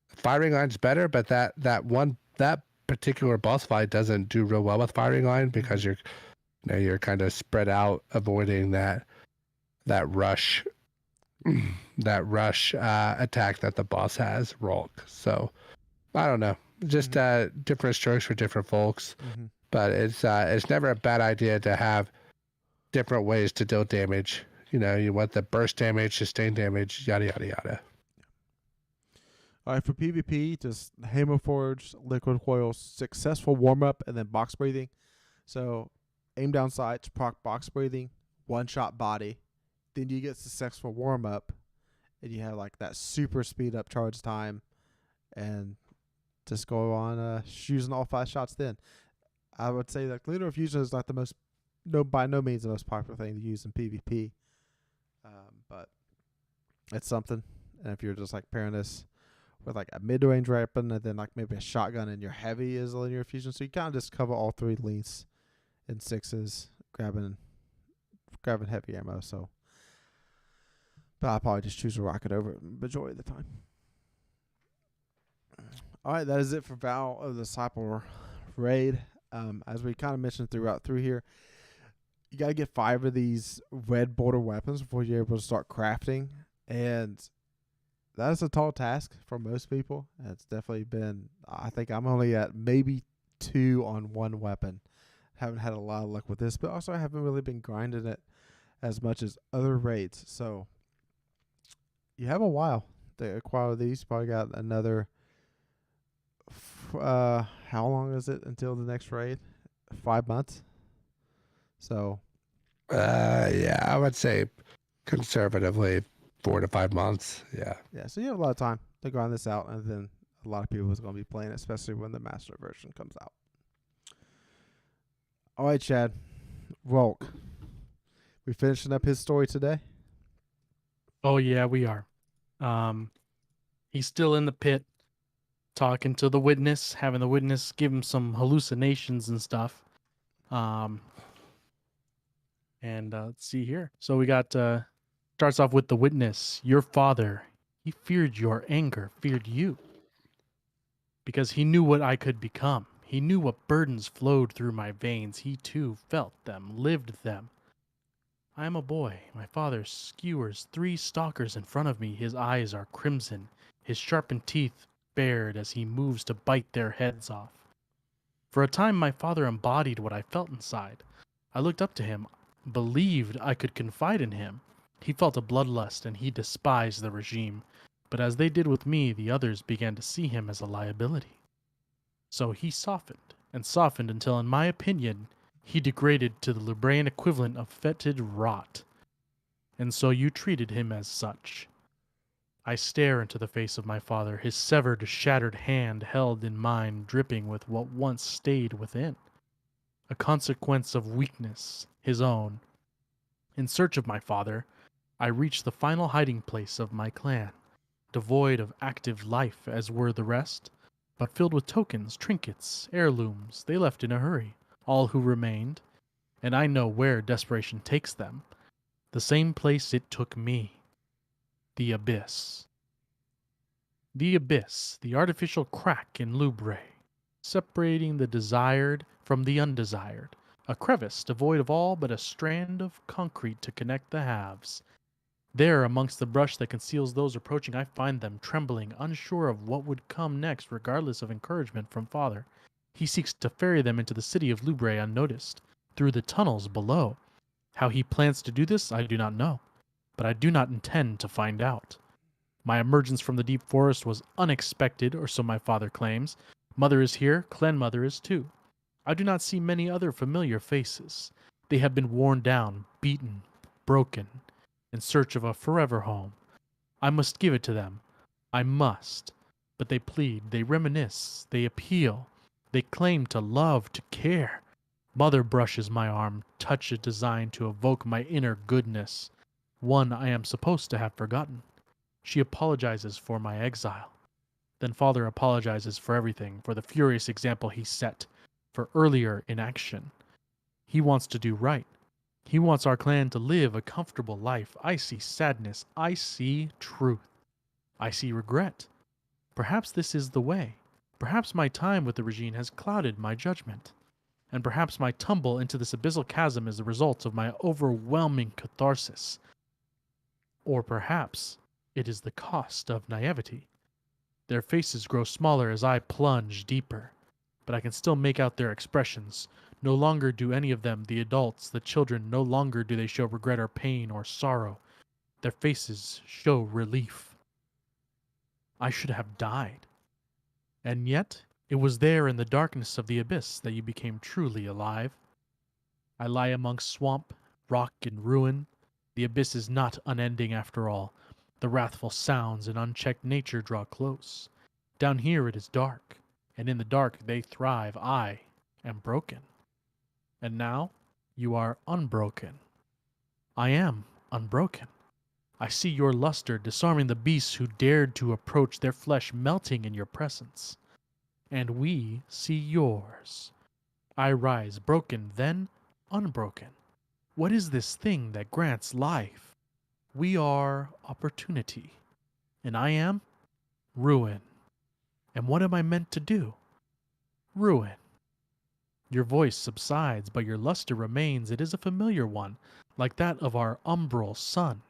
firing line's better, but that particular boss fight doesn't do real well with firing line because you're kind of spread out, avoiding that rush attack that the boss has, Rolk. So I don't know. Just different strokes for different folks. Mm-hmm. But it's never a bad idea to have different ways to deal damage. You want the burst damage, sustained damage, yada yada yada. All right, for PvP, just Hammerforged, Liquid Coils, successful warm up, and then box breathing. So aim down sights, proc box breathing, 1-shot body. Then you get successful warm up, and you have like that super speed up charge time, and just go on using all 5 shots. Then I would say that linear fusion is like by no means the most popular thing to use in PvP, but it's something. And if you're just like pairing this with like a mid-range weapon and then like maybe a shotgun and your heavy is a linear fusion, so you kind of just cover all 3 lengths in 6s, grabbing heavy ammo. So, but I'll probably just choose a rocket over it majority of the time. All right, that is it for Vow of the Disciple raid. As we kind of mentioned through here, you got to get 5 of these red border weapons before you're able to start crafting, and that is a tall task for most people. It's definitely been, I think I'm only at maybe 2 on 1 weapon. Haven't had a lot of luck with this, but also I haven't really been grinding it as much as other raids. So you have a while. to acquire these. Probably got another. How long is it until the next raid? 5 months. So. Yeah, I would say conservatively 4 to 5 months. Yeah. Yeah, so you have a lot of time to grind this out, and then a lot of people is going to be playing it, especially when the master version comes out. All right, Chad. Volk. We finishing up his story today? Oh yeah, we are. He's still in the pit, talking to the witness, having the witness give him some hallucinations and stuff. And let's see here. So we got starts off with the witness. Your father, he feared your anger, feared you, because he knew what I could become. He knew what burdens flowed through my veins. He too felt them, lived them. I am a boy. My father skewers 3 stalkers in front of me. His eyes are crimson, his sharpened teeth bared as he moves to bite their heads off. For a time, my father embodied what I felt inside. I looked up to him, believed I could confide in him. He felt a bloodlust and he despised the regime. But as they did with me, the others began to see him as a liability. So he softened and softened until, in my opinion, he degraded to the Libraean equivalent of fetid rot. And so you treated him as such. I stare into the face of my father, his severed, shattered hand held in mine, dripping with what once stayed within. A consequence of weakness, his own. In search of my father, I reach the final hiding place of my clan, devoid of active life as were the rest, but filled with tokens, trinkets, heirlooms they left in a hurry, all who remained, and I know where desperation takes them, the same place it took me. The Abyss. The Abyss, the artificial crack in Lubre, separating the desired from the undesired, a crevice devoid of all but a strand of concrete to connect the halves. There, amongst the brush that conceals those approaching, I find them, trembling, unsure of what would come next, regardless of encouragement from Father. He seeks to ferry them into the city of Lubre unnoticed, through the tunnels below. How he plans to do this, I do not know, but I do not intend to find out. My emergence from the deep forest was unexpected, or so my father claims. Mother is here, clan mother is too. I do not see many other familiar faces. They have been worn down, beaten, broken, in search of a forever home. I must give it to them. I must. But they plead, they reminisce, they appeal. They claim to love, to care. Mother brushes my arm, touch it designed to evoke my inner goodness, one I am supposed to have forgotten. She apologizes for my exile. Then Father apologizes for everything, for the furious example he set, for earlier inaction. He wants to do right. He wants our clan to live a comfortable life. I see sadness. I see truth. I see regret. Perhaps this is the way. Perhaps my time with the regime has clouded my judgment. And perhaps my tumble into this abyssal chasm is the result of my overwhelming catharsis. Or perhaps it is the cost of naivety. Their faces grow smaller as I plunge deeper, but I can still make out their expressions. No longer do any of them, the adults, the children, no longer do they show regret or pain or sorrow. Their faces show relief. I should have died. And yet, it was there in the darkness of the abyss that you became truly alive. I lie amongst swamp, rock, and ruin. The abyss is not unending after all. The wrathful sounds and unchecked nature draw close. Down here it is dark, and in the dark they thrive. I am broken. And now you are unbroken. I am unbroken. I see your luster disarming the beasts who dared to approach, their flesh melting in your presence. And we see yours. I rise, broken, then unbroken. What is this thing that grants life? We are opportunity, and I am ruin. And what am I meant to do? Ruin. Your voice subsides, but your luster remains. It is a familiar one, like that of our umbral sun.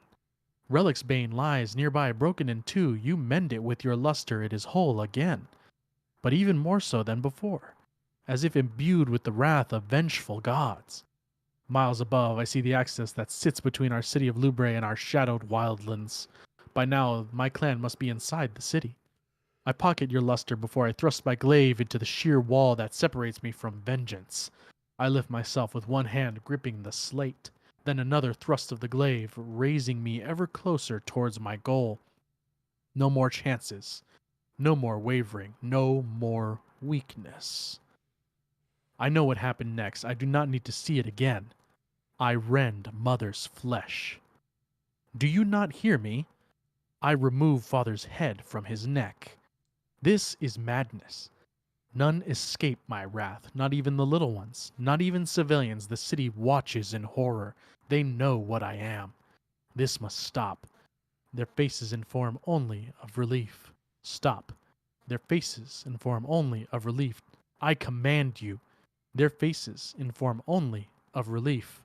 Relic's bane lies nearby, broken in two. You mend it with your luster, it is whole again. But even more so than before, as if imbued with the wrath of vengeful gods. Miles above, I see the axis that sits between our city of Lubre and our shadowed wildlands. By now, my clan must be inside the city. I pocket your luster before I thrust my glaive into the sheer wall that separates me from vengeance. I lift myself with one hand gripping the slate, then another thrust of the glaive, raising me ever closer towards my goal. No more chances. No more wavering. No more weakness. I know what happened next. I do not need to see it again. I rend mother's flesh. Do you not hear me? I remove father's head from his neck. This is madness. None escape my wrath, not even the little ones, not even civilians. The city watches in horror. They know what I am. This must stop. Their faces inform only of relief. Stop. Their faces inform only of relief. I command you. Their faces inform only of relief.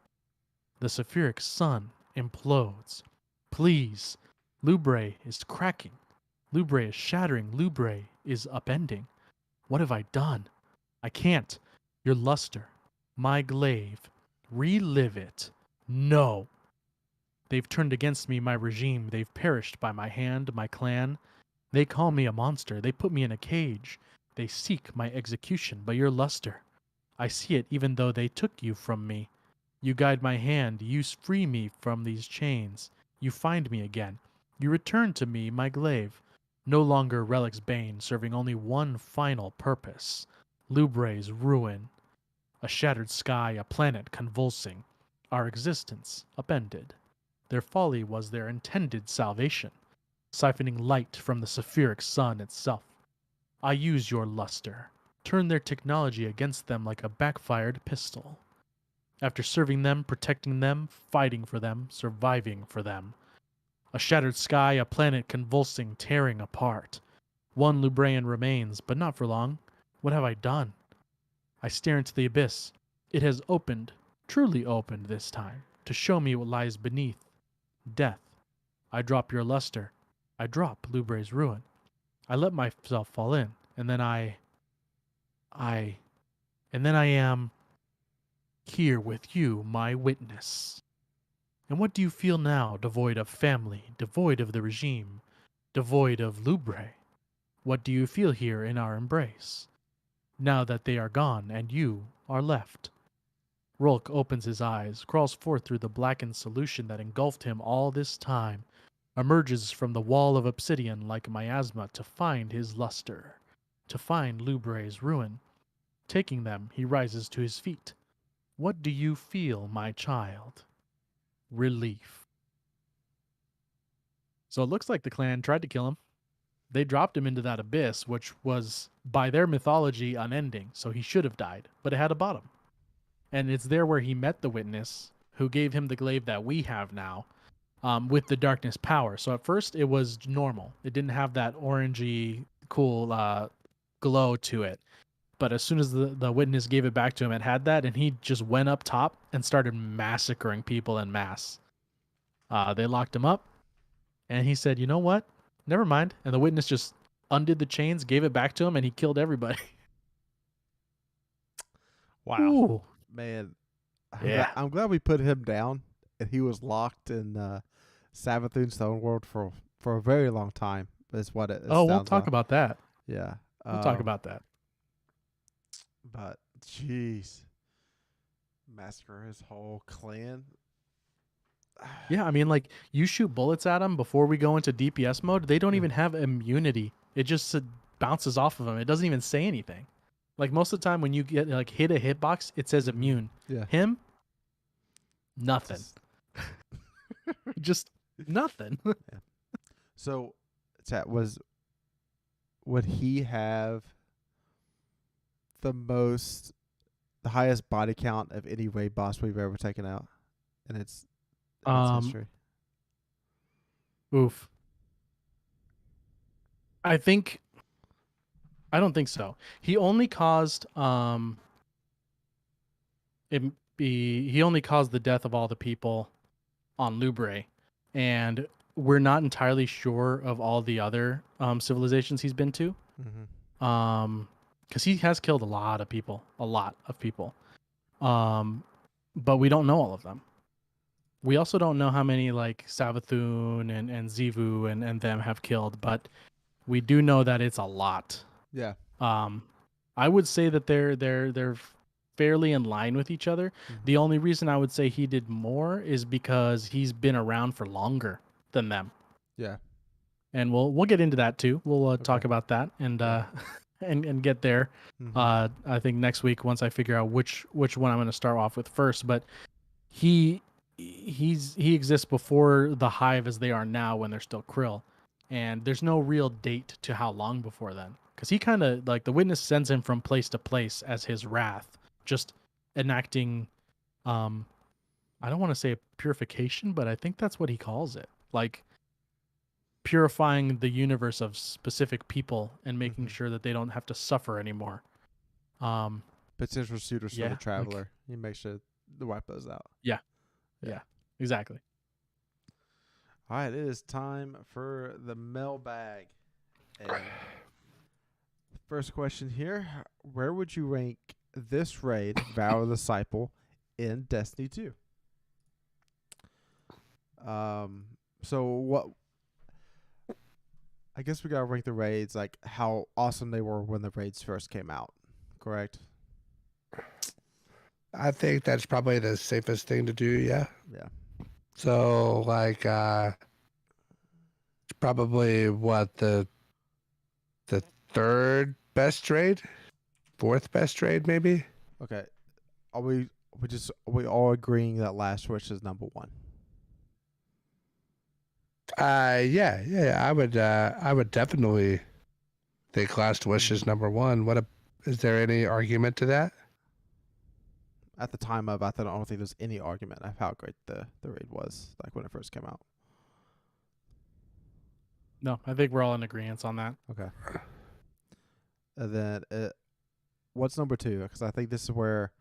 The sulfuric sun implodes. Please. Lubre is cracking. Lubre is shattering. Lubre is upending. What have I done? I can't. Your luster. My glaive. Relive it. No. They've turned against me, my regime. They've perished by my hand, my clan. They call me a monster. They put me in a cage. They seek my execution, but your luster. I see it even though they took you from me. You guide my hand. You free me from these chains. You find me again. You return to me my glaive. No longer Relic's bane, serving only one final purpose. Lubre's ruin. A shattered sky, a planet convulsing. Our existence upended. Their folly was their intended salvation, siphoning light from the sulfuric sun itself. I use your luster. Turn their technology against them like a backfired pistol. After serving them, protecting them, fighting for them, surviving for them. A shattered sky, a planet convulsing, tearing apart. One Lubraean remains, but not for long. What have I done? I stare into the abyss. It has opened, truly opened this time, to show me what lies beneath. Death. I drop your luster. I drop Lubre's ruin. I let myself fall in, and then I am here with you, my witness. And what do you feel now, devoid of family, devoid of the regime, devoid of Lubre? What do you feel here in our embrace, now that they are gone and you are left? Rolk opens his eyes, crawls forth through the blackened solution that engulfed him all this time, emerges from the wall of obsidian like miasma to find his luster, to find Lubre's ruin. Taking them, he rises to his feet. What do you feel, my child? Relief. So it looks like the clan tried to kill him. They dropped him into that abyss, which was, by their mythology, unending, so he should have died, but it had a bottom. And it's there where he met the witness, who gave him the glaive that we have now, with the darkness power. So at first, it was normal. It didn't have that orangey, cool glow to it. But as soon as the witness gave it back to him, it had that, and he just went up top and started massacring people en masse. They locked him up, and he said, you know what? Never mind. And the witness just undid the chains, gave it back to him, and he killed everybody. Wow. Ooh. Man. Yeah. I'm glad we put him down, and he was locked in Savathun Stoneworld for a very long time, is what it Oh, we'll sounds talk like. about that. Yeah. We'll talk about that. But, jeez. Massacre his whole clan. Yeah, I mean, like, you shoot bullets at them before we go into DPS mode, they don't even have immunity. It just bounces off of them. It doesn't even say anything. Like, most of the time when you get, like, hit a hitbox, it says immune. Yeah. Him? Nothing. Just nothing. Yeah. So, chat, would he have the highest body count of any raid boss we've ever taken out in its history? Oof. I don't think so. He only caused he only caused the death of all the people on Lubre, and we're not entirely sure of all the other civilizations he's been to. Mm-hmm. Because he has killed a lot of people. But we don't know all of them. We also don't know how many like Savathun and Zivu and them have killed, but we do know that it's a lot. Yeah. I would say that they're fairly in line with each other. Mhm. The only reason I would say he did more is because he's been around for longer than them. Yeah. And we'll get into that too. We'll talk Okay. about that and and get there. Mhm. I think next week once I figure out which one I'm going to start off with first. But he exists before the hive as they are now when they're still krill, and there's no real date to how long before then, because he kind of like the witness sends him from place to place as his wrath, just enacting I don't want to say a purification, but I think that's what he calls it, like purifying the universe of specific people and making Mhm. sure that they don't have to suffer anymore. Potential suitors yeah, for the like- traveler. You make sure to wipe those out. Yeah, exactly. All right, it is time for the mailbag. And first question here: where would you rank this raid, Vow of the Disciple, in Destiny 2? So what? I guess we gotta rank the raids like how awesome they were when the raids first came out. Correct? I think that's probably the safest thing to do. Yeah. Yeah. So like, probably what the third best trade, fourth best trade maybe. Okay. Are we all agreeing that Last Wish is number 1? Yeah. I would definitely think Last Wish is number one. Is there any argument to that? At the time of, I don't think there's any argument of how great the raid was, like when it first came out. No, I think we're all in agreement on that. Okay. And then, what's number 2? Because I think this is where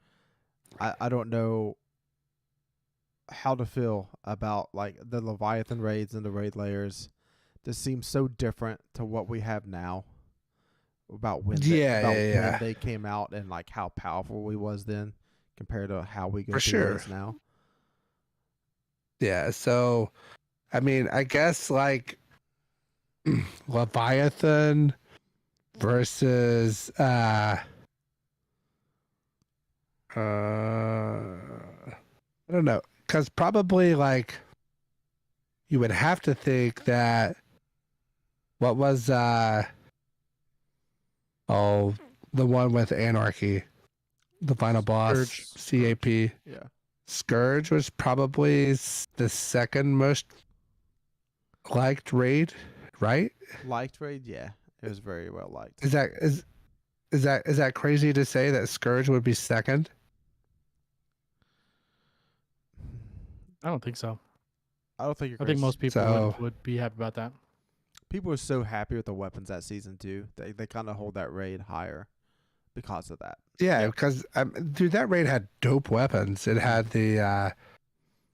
I don't know how to feel about like the Leviathan raids and the raid layers. This seems so different to what we have now. About when Yeah. when they came out and like how powerful we was then compared to how we go For through sure. raids now. Yeah. So, I mean, I guess like Leviathan versus I don't know, because probably like you would have to think that what was the one with Anarchy, the final boss, Scourge. CAP. Yeah. Scourge was probably the second most liked raid, right? Liked raid, yeah. It was very well liked. Is that crazy to say that Scourge would be second? I don't think so. I don't think you're I think crazy. most people So- would be happy about that. People are so happy with the weapons that season 2. They kind of hold that raid higher because of that. Yeah, Yeah. because dude, that raid had dope weapons. It had the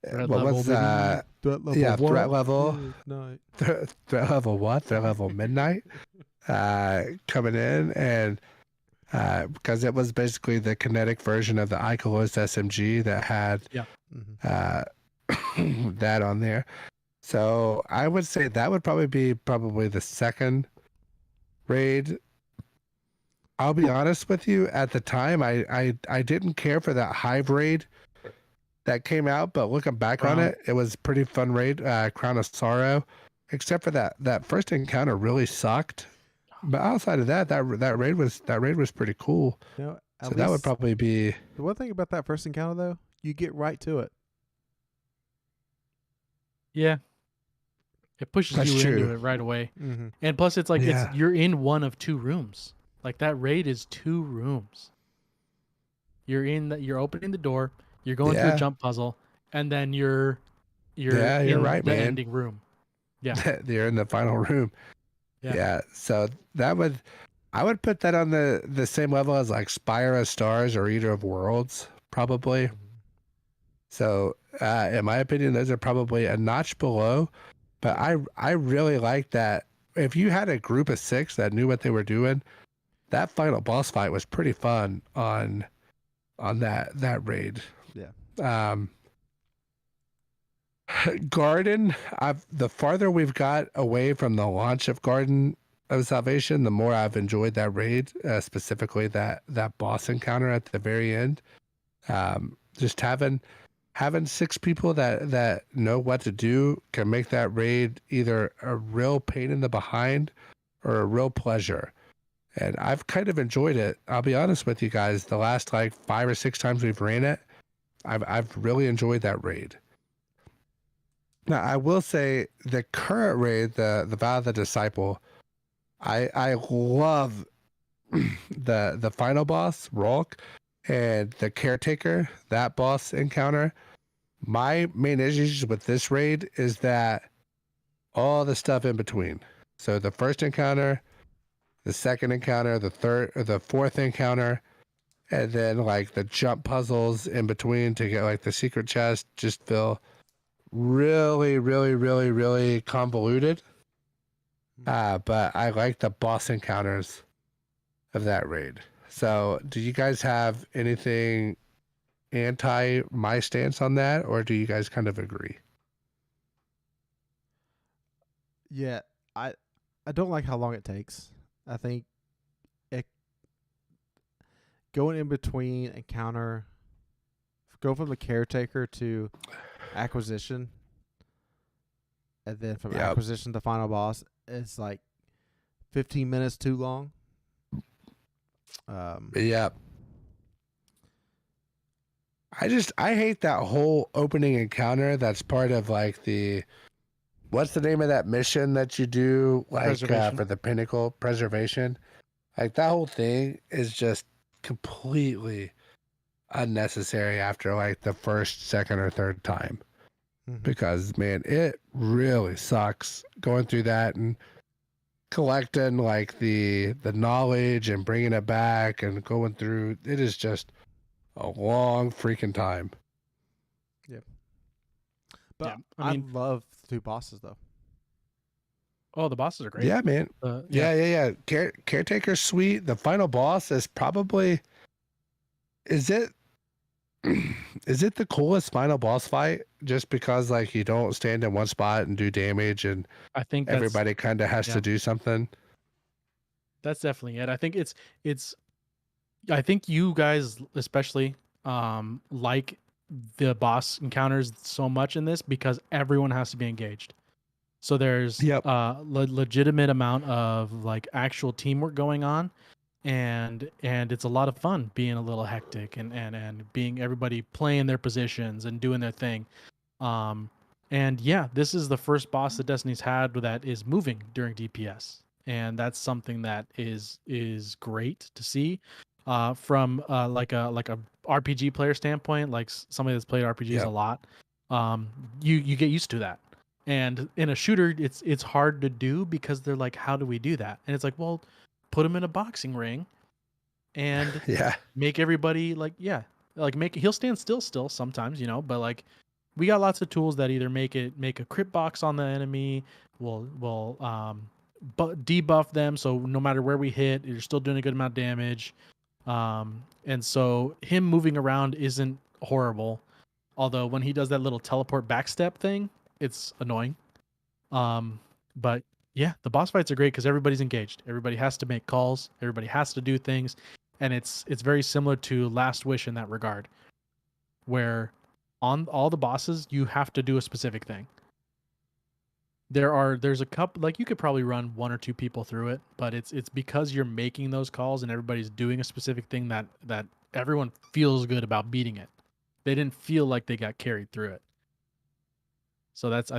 Threat what level, was baby. Threat level yeah, what? threat level. Midnight. Threat level what? Threat level midnight. Coming in and because it was basically the kinetic version of the Icolos SMG that had Mhm. that on there. So I would say that would probably be the second raid. I'll be honest with you. At the time, I didn't care for that Hive raid that came out, but looking back on Crown. it, it was a pretty fun raid. Crown of Sorrow, except for that first encounter really sucked. But outside of that raid was pretty cool. You know, at So that would least probably be the one thing about that first encounter though, you get right to it. Yeah. It pushes That's you true. into it right away. Mm-hmm. And plus it's like Yeah. you're in one of 2 rooms. Like that raid is 2 rooms. You're opening the door, you're going through Yeah. a jump puzzle, and then you're Yeah, you're in right, the man. ending room. Yeah. They're in the final room. Yeah. Yeah. So I would put that on the same level as like Spire of Stars or Eater of Worlds, probably. So in my opinion, those are probably a notch below. But I really like that. If you had a group of 6 that knew what they were doing, that final boss fight was pretty fun on that raid. Yeah. Garden, the farther we've got away from the launch of Garden of Salvation, the more I've enjoyed that raid, specifically that boss encounter at the very end. Just having 6 people that know what to do can make that raid either a real pain in the behind or a real pleasure. And I've kind of enjoyed it. I'll be honest with you guys. The last like 5 or 6 times we've ran it, I've really enjoyed that raid. Now I will say the current raid, the Vow of the Disciple, I love the final boss, Rolk, and the Caretaker, that boss encounter. My main issues with this raid is that all the stuff in between. So the first encounter, the second encounter, the third or the fourth encounter, and then like the jump puzzles in between to get like the secret chest just feel really, really, really, really convoluted. But I like the boss encounters of that raid. So do you guys have anything anti my stance on that, or do you guys kind of agree? Yeah, I don't like how long it takes. I think it going in between encounter, go from the Caretaker to acquisition, and then from acquisition to final boss, it's like 15 minutes too long. Yeah. I hate that whole opening encounter that's part of like the, what's the name of that mission that you do like for the Pinnacle Preservation? Like that whole thing is just completely unnecessary after like the first, second, or third time. Because man, it really sucks going through that and collecting like the knowledge and bringing it back and going through. It is just a long freaking time. Yeah. But I love the 2 bosses though. Oh, the bosses are great. Yeah, man. Yeah. Caretaker's sweet. The final boss is probably, is it the coolest final boss fight just because like you don't stand in one spot and do damage and I think everybody kind of has to do something? That's definitely it. I think I think you guys especially like the boss encounters so much in this because everyone has to be engaged. So there's legitimate amount of like actual teamwork going on, and it's a lot of fun being a little hectic and being everybody playing their positions and doing their thing. And yeah, this is the first boss that Destiny's had that is moving during DPS, and that's something that is great to see. From like a RPG player standpoint, like somebody that's played RPGs a lot, you get used to that. And in a shooter, it's hard to do because they're like, how do we do that? And it's like, well, put them in a boxing ring, and make everybody he'll stand still sometimes, but like we got lots of tools that either make a crit box on the enemy, will debuff them so no matter where we hit, you're still doing a good amount of damage. And so him moving around isn't horrible, although when he does that little teleport backstep thing, it's annoying. But yeah, the boss fights are great because everybody's engaged. Everybody has to make calls. Everybody has to do things, and it's very similar to Last Wish in that regard, where on all the bosses you have to do a specific thing. There's a couple, like you could probably run 1 or 2 people through it, but it's because you're making those calls and everybody's doing a specific thing that everyone feels good about beating it. They didn't feel like they got carried through it. So this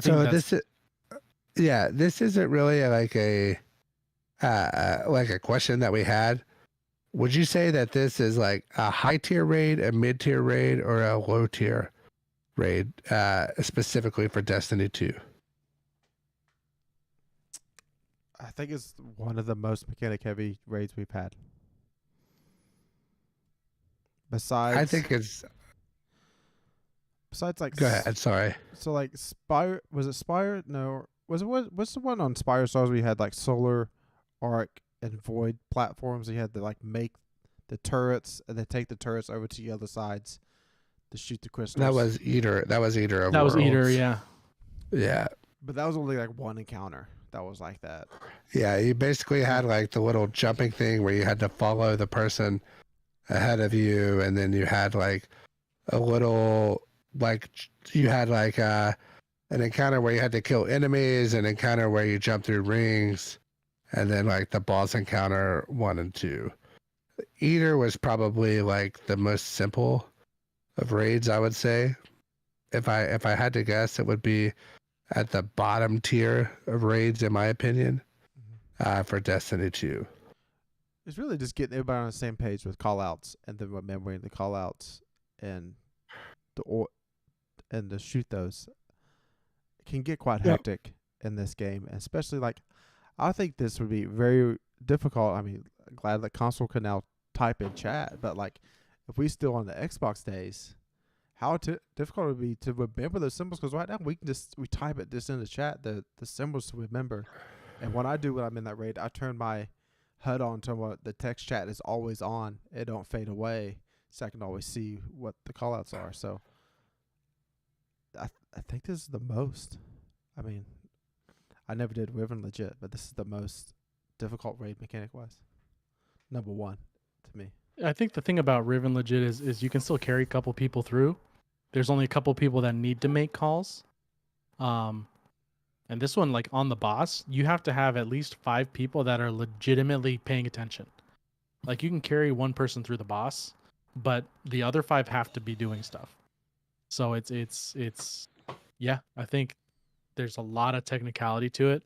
isn't really like a question that we had. Would you say that this is like a high tier raid, a mid tier raid, or a low tier raid, specifically for Destiny 2? I think it's one of the most mechanic heavy raids we've had. Besides, I think it's. Besides, like, go ahead. Sorry. So, like, Spire, was it Spire? No, what's the one on Spire Stars where you had like Solar, Arc, and Void platforms? You had to like make the turrets and then take the turrets over to the other sides to shoot the crystals. That was Eater. That was Eater. That was Eater. Yeah. Yeah. But that was only like one encounter that was like that. Yeah, you basically had like the little jumping thing where you had to follow the person ahead of you, and then you had like a little like you had like an encounter where you had to kill enemies, an encounter where you jump through rings, and then like the boss encounter 1 and 2. Eater was probably like the most simple of raids, I would say. If I had to guess, it would be at the bottom tier of raids, in my opinion, for Destiny 2. It's really just getting everybody on the same page with callouts, and then remembering the callouts and to shoot those. It can get quite hectic in this game, especially like I think this would be very difficult. I mean, glad that console can now type in chat, but like if we still on the Xbox days, how difficult it would be to remember those symbols, because right now we type it just in the chat, the symbols to remember. And when I do when I'm in that raid, I turn my HUD on to what the text chat is always on. It don't fade away, so I can always see what the callouts are. So I think this is the most. I mean, I never did Riven legit, but this is the most difficult raid mechanic wise. Number 1 to me. I think the thing about Riven legit is you can still carry a couple people through. There's only a couple people that need to make calls. And this one, like on the boss, you have to have at least 5 people that are legitimately paying attention. Like you can carry one person through the boss, but the other 5 have to be doing stuff. So it's yeah, I think there's a lot of technicality to it.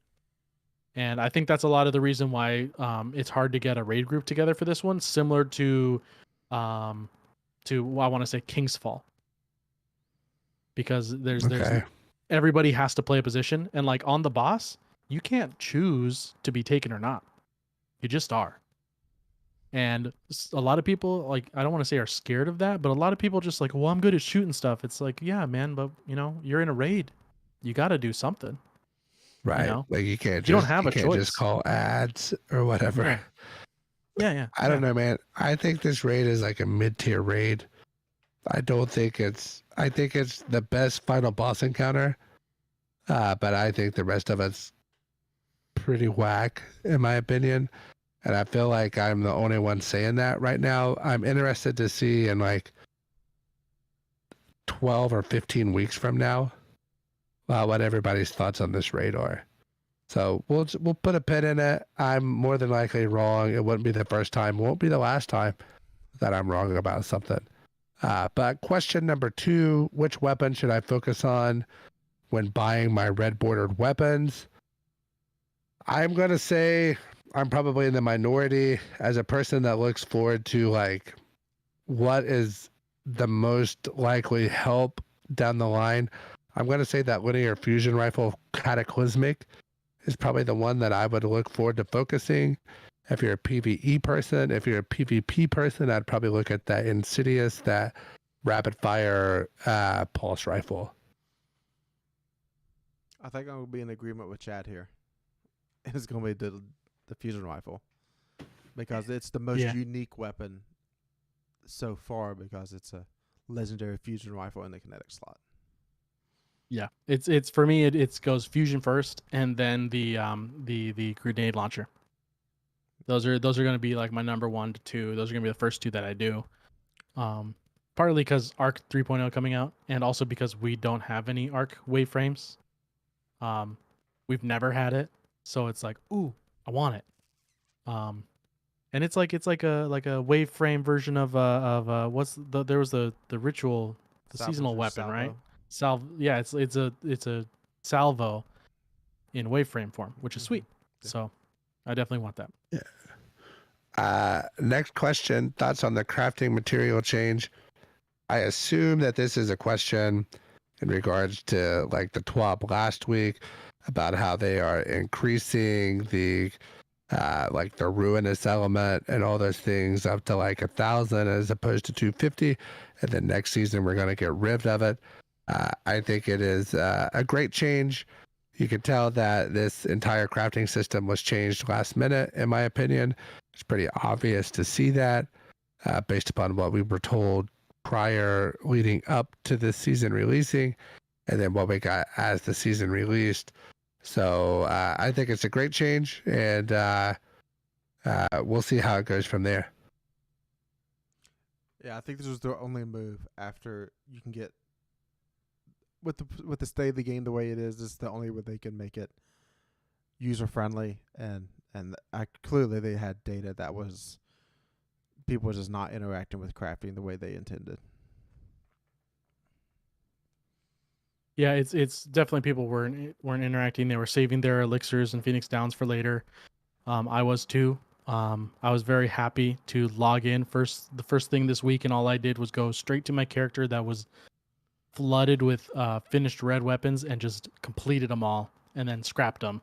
And I think that's a lot of the reason why it's hard to get a raid group together for this one, similar to I want to say King's Fall. Because there's everybody has to play a position, and like on the boss, you can't choose to be taken or not. You just are. And a lot of people, like, I don't want to say are scared of that, but a lot of people just like, well, I'm good at shooting stuff. It's like, yeah, man, but you know, you're in a raid. You got to do something. Right. You know? Like you can't You don't have a choice. Just call ads or whatever. Yeah. I don't know, man. I think this raid is like a mid-tier raid. I think it's the best final boss encounter. But I think the rest of it's pretty whack, in my opinion. And I feel like I'm the only one saying that right now. I'm interested to see in like 12 or 15 weeks from now what everybody's thoughts on this raid are. So we'll put a pin in it. I'm more than likely wrong. It wouldn't be the first time, won't be the last time that I'm wrong about something. But question number 2, which weapon should I focus on when buying my red bordered weapons? I'm going to say I'm probably in the minority as a person that looks forward to like what is the most likely help down the line. I'm going to say that linear fusion rifle Cataclysmic is probably the one that I would look forward to focusing. If you're a PvE person, if you're a PvP person, I'd probably look at that Insidious, that rapid fire pulse rifle. I think I'm going to be in agreement with Chad here. It's going to be the fusion rifle, because it's the most unique weapon so far, because it's a legendary fusion rifle in the kinetic slot. Yeah, it's for me. It goes fusion first, and then the grenade launcher. Those are going to be like my number 1 to 2. Those are going to be the first 2 that I do. Partly because Arc 3.0 coming out, and also because we don't have any Arc wave frames. We've never had it, so it's like, ooh, I want it. And it's like a wave frame version of there was the ritual, the seasonal weapon, salvo. right? Yeah, it's a salvo in wave frame form, which is sweet. Yeah. So I definitely want that. Yeah. Next question, thoughts on the crafting material change. I assume that this is a question in regards to like the TWAB last week about how they are increasing the like the ruinous element and all those things up to like 1,000 as opposed to 250, and then next season we're going to get rid of it. I think it is a great change. You can tell that this entire crafting system was changed last minute, in my opinion. It's pretty obvious to see that based upon what we were told prior leading up to this season releasing. and then what we got as the season released. So I think it's a great change, and we'll see how it goes from there. Yeah, I think this was the only move after you can get with the state of the game the way it is. This is the only way they can make it user friendly, and clearly they had data that was people were just not interacting with crafting the way they intended. Yeah, it's definitely people weren't interacting. They were saving their elixirs and Phoenix Downs for later. I was too. I was very happy to log in the first thing this week, and all I did was go straight to my character that was flooded with finished red weapons and just completed them all and then scrapped them.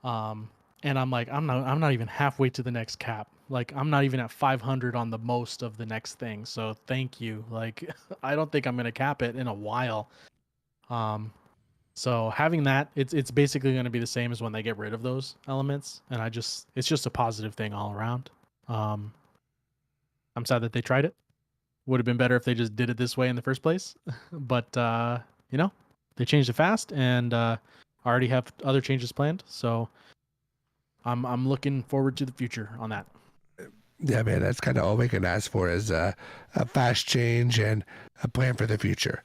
And I'm like, I'm not even halfway to the next cap. Like, I'm not even at 500 on the most of the next thing. So thank you. Like, I don't think I'm gonna cap it in a while. So having that, it's basically going to be the same as when they get rid of those elements, and it's just a positive thing all around. I'm sad that they tried it. Would have been better if they just did it this way in the first place, but they changed it fast, and already have other changes planned. So I'm looking forward to the future on that. Yeah, man, that's kind of all we can ask for is a fast change and a plan for the future.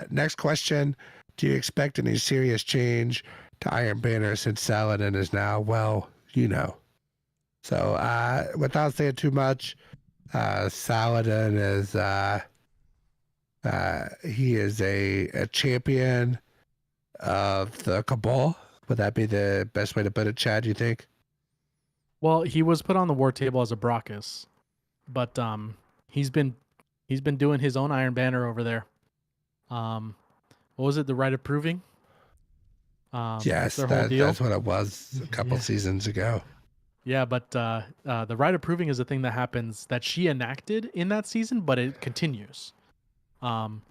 Next question. Do you expect any serious change to Iron Banner since Saladin is now, well, you know? So without saying too much, Saladin is he is a champion of the Cabal. Would that be the best way to put it, Chad, do you think? Well, he was put on the war table as a Brachus, but he's been doing his own Iron Banner over there. What was it? The Right of Proving? Yes, that's what it was a couple seasons ago. Yeah, but the Right of Proving is a thing that happens that she enacted in that season, but it continues. And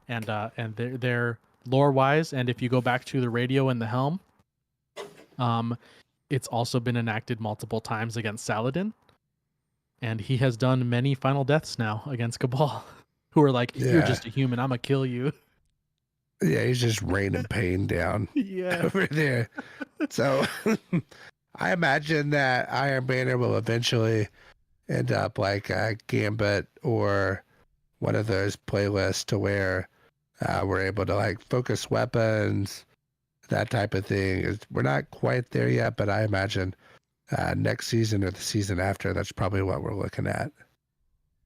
they're lore wise, and if you go back to the radio and the helm, it's also been enacted multiple times against Saladin, and he has done many final deaths now against Cabal, who are like, "You're just a human. I'm gonna kill you." Yeah, he's just raining pain down over there. So I imagine that Iron Banner will eventually end up like a Gambit or one of those playlists to where we're able to like focus weapons, that type of thing. We're not quite there yet, but I imagine next season or the season after, that's probably what we're looking at.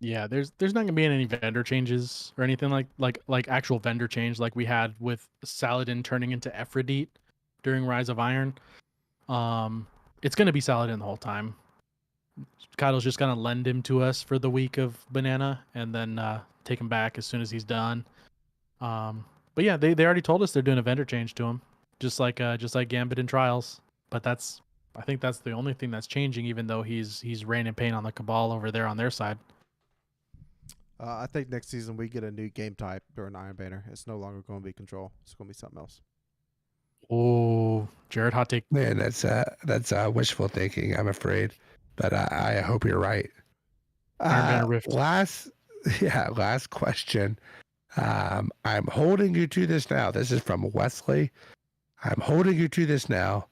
Yeah, there's not gonna be any vendor changes or anything like actual vendor change like we had with Saladin turning into Ephrodite during Rise of Iron. It's gonna be Saladin the whole time. Kyle's just gonna lend him to us for the week of Banana and then take him back as soon as he's done. But yeah, they already told us they're doing a vendor change to him, just like Gambit and Trials. But I think that's the only thing that's changing, even though he's raining pain on the Cabal over there on their side. I think next season we get a new game type during Iron Banner. It's no longer going to be control. It's going to be something else. Oh, Jared, hot take. Man, that's wishful thinking, I'm afraid, but I hope you're right. Iron Banner Rift. Last question. I'm holding you to this now. This is from Wesley. I'm holding you to this now.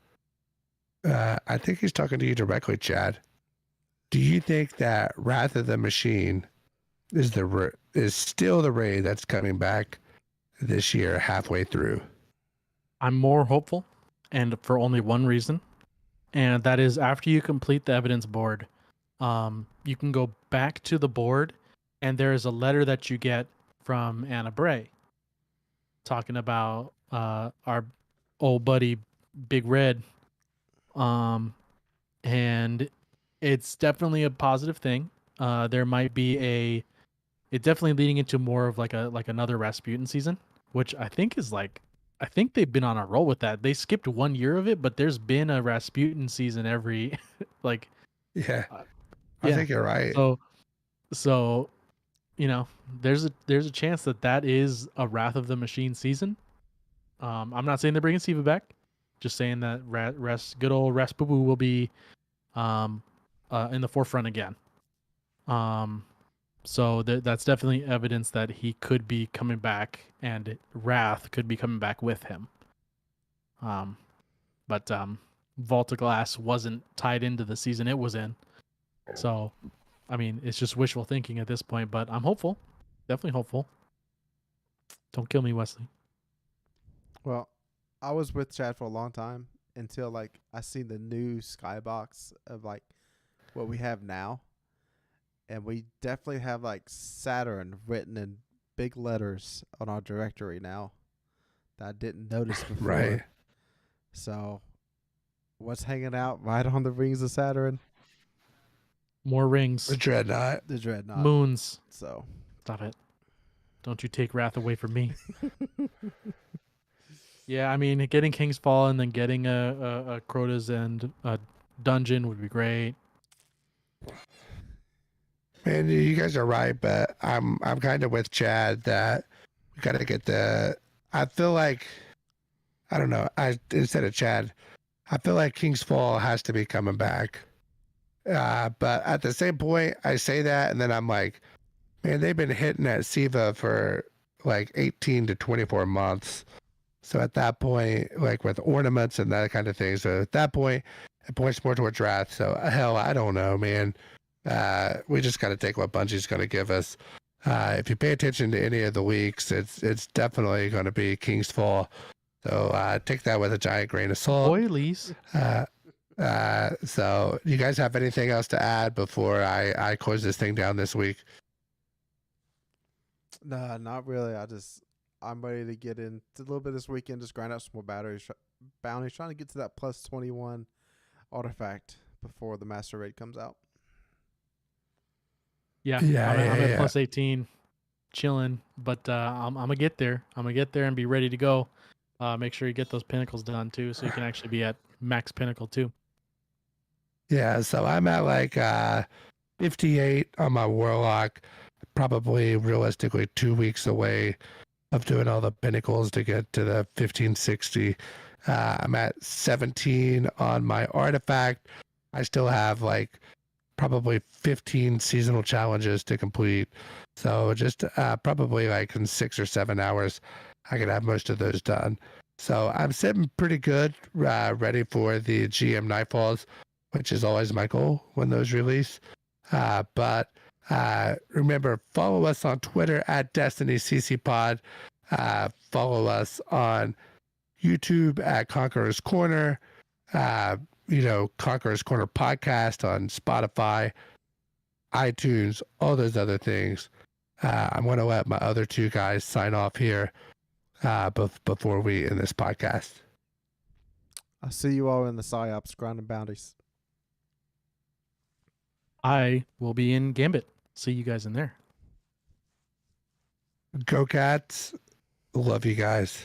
I think he's talking to you directly, Chad. Do you think that Wrath of the Machine is still the raid that's coming back this year halfway through? I'm more hopeful, and for only one reason, and that is after you complete the evidence board, you can go back to the board, and there is a letter that you get from Anna Bray talking about our old buddy Big Red, and it's definitely a positive thing. There might be it's definitely leading into more of like another Rasputin season, which I think they've been on a roll with that. They skipped 1 year of it, but there's been a Rasputin season every like. Yeah, I think you're right. So, there's a chance that is a Wrath of the Machine season. I'm not saying they're bringing Siva back, just saying that good old Rasputin will be in the forefront again. So that's definitely evidence that he could be coming back, and Wrath could be coming back with him. But Vault of Glass wasn't tied into the season it was in. So, I mean, it's just wishful thinking at this point, but I'm hopeful. Definitely hopeful. Don't kill me, Wesley. Well, I was with Chad for a long time until like I seen the new skybox of like what we have now. And we definitely have like Saturn written in big letters on our directory now that I didn't notice before. Right. So what's hanging out right on the rings of Saturn? More rings. The Dreadnought. The Dreadnought. Moons. So Stop it. Don't you take Wrath away from me. Yeah, I mean, getting King's Fall and then getting a Crota's and a dungeon would be great. Man, you guys are right, but I'm kind of with Chad that we got to get the. I feel like, I don't know. Instead of Chad, I feel like King's Fall has to be coming back. But at the same point, I say that, and then I'm like, man, they've been hitting at Siva for like 18 to 24 months. So at that point, like with ornaments and that kind of thing, so at that point, it points more towards Wrath. So hell, I don't know, man. We just got to take what Bungie's going to give us. If you pay attention to any of the leaks, it's definitely going to be King's Fall. So take that with a giant grain of salt. Oilies. So you guys have anything else to add before I close this thing down this week? nah, not really. I'm ready to get into a little bit this weekend. Just grind out some more bounties, trying to get to that plus 21 artifact before the Master Raid comes out. Yeah, I'm at plus 18, chilling. But I'm gonna get there. I'm gonna get there and be ready to go. Make sure you get those pinnacles done too, so you can actually be at max pinnacle too. Yeah, so I'm at like 58 on my Warlock. Probably realistically 2 weeks away of doing all the pinnacles to get to the 1560. I'm at 17 on my Artifact. I still have like probably 15 seasonal challenges to complete. So just probably like in 6 or 7 hours, I could have most of those done. So I'm sitting pretty good, ready for the GM Nightfalls, which is always my goal when those release. But remember, follow us on Twitter at Destiny CC Pod. Follow us on YouTube at Conqueror's Corner. Conqueror's Corner podcast on Spotify, iTunes, all those other things. I'm going to let my other two guys sign off here before we end this podcast. I'll see you all in the PsyOps grinding bounties. I will be in Gambit. See you guys in there. Go Cats. Love you guys.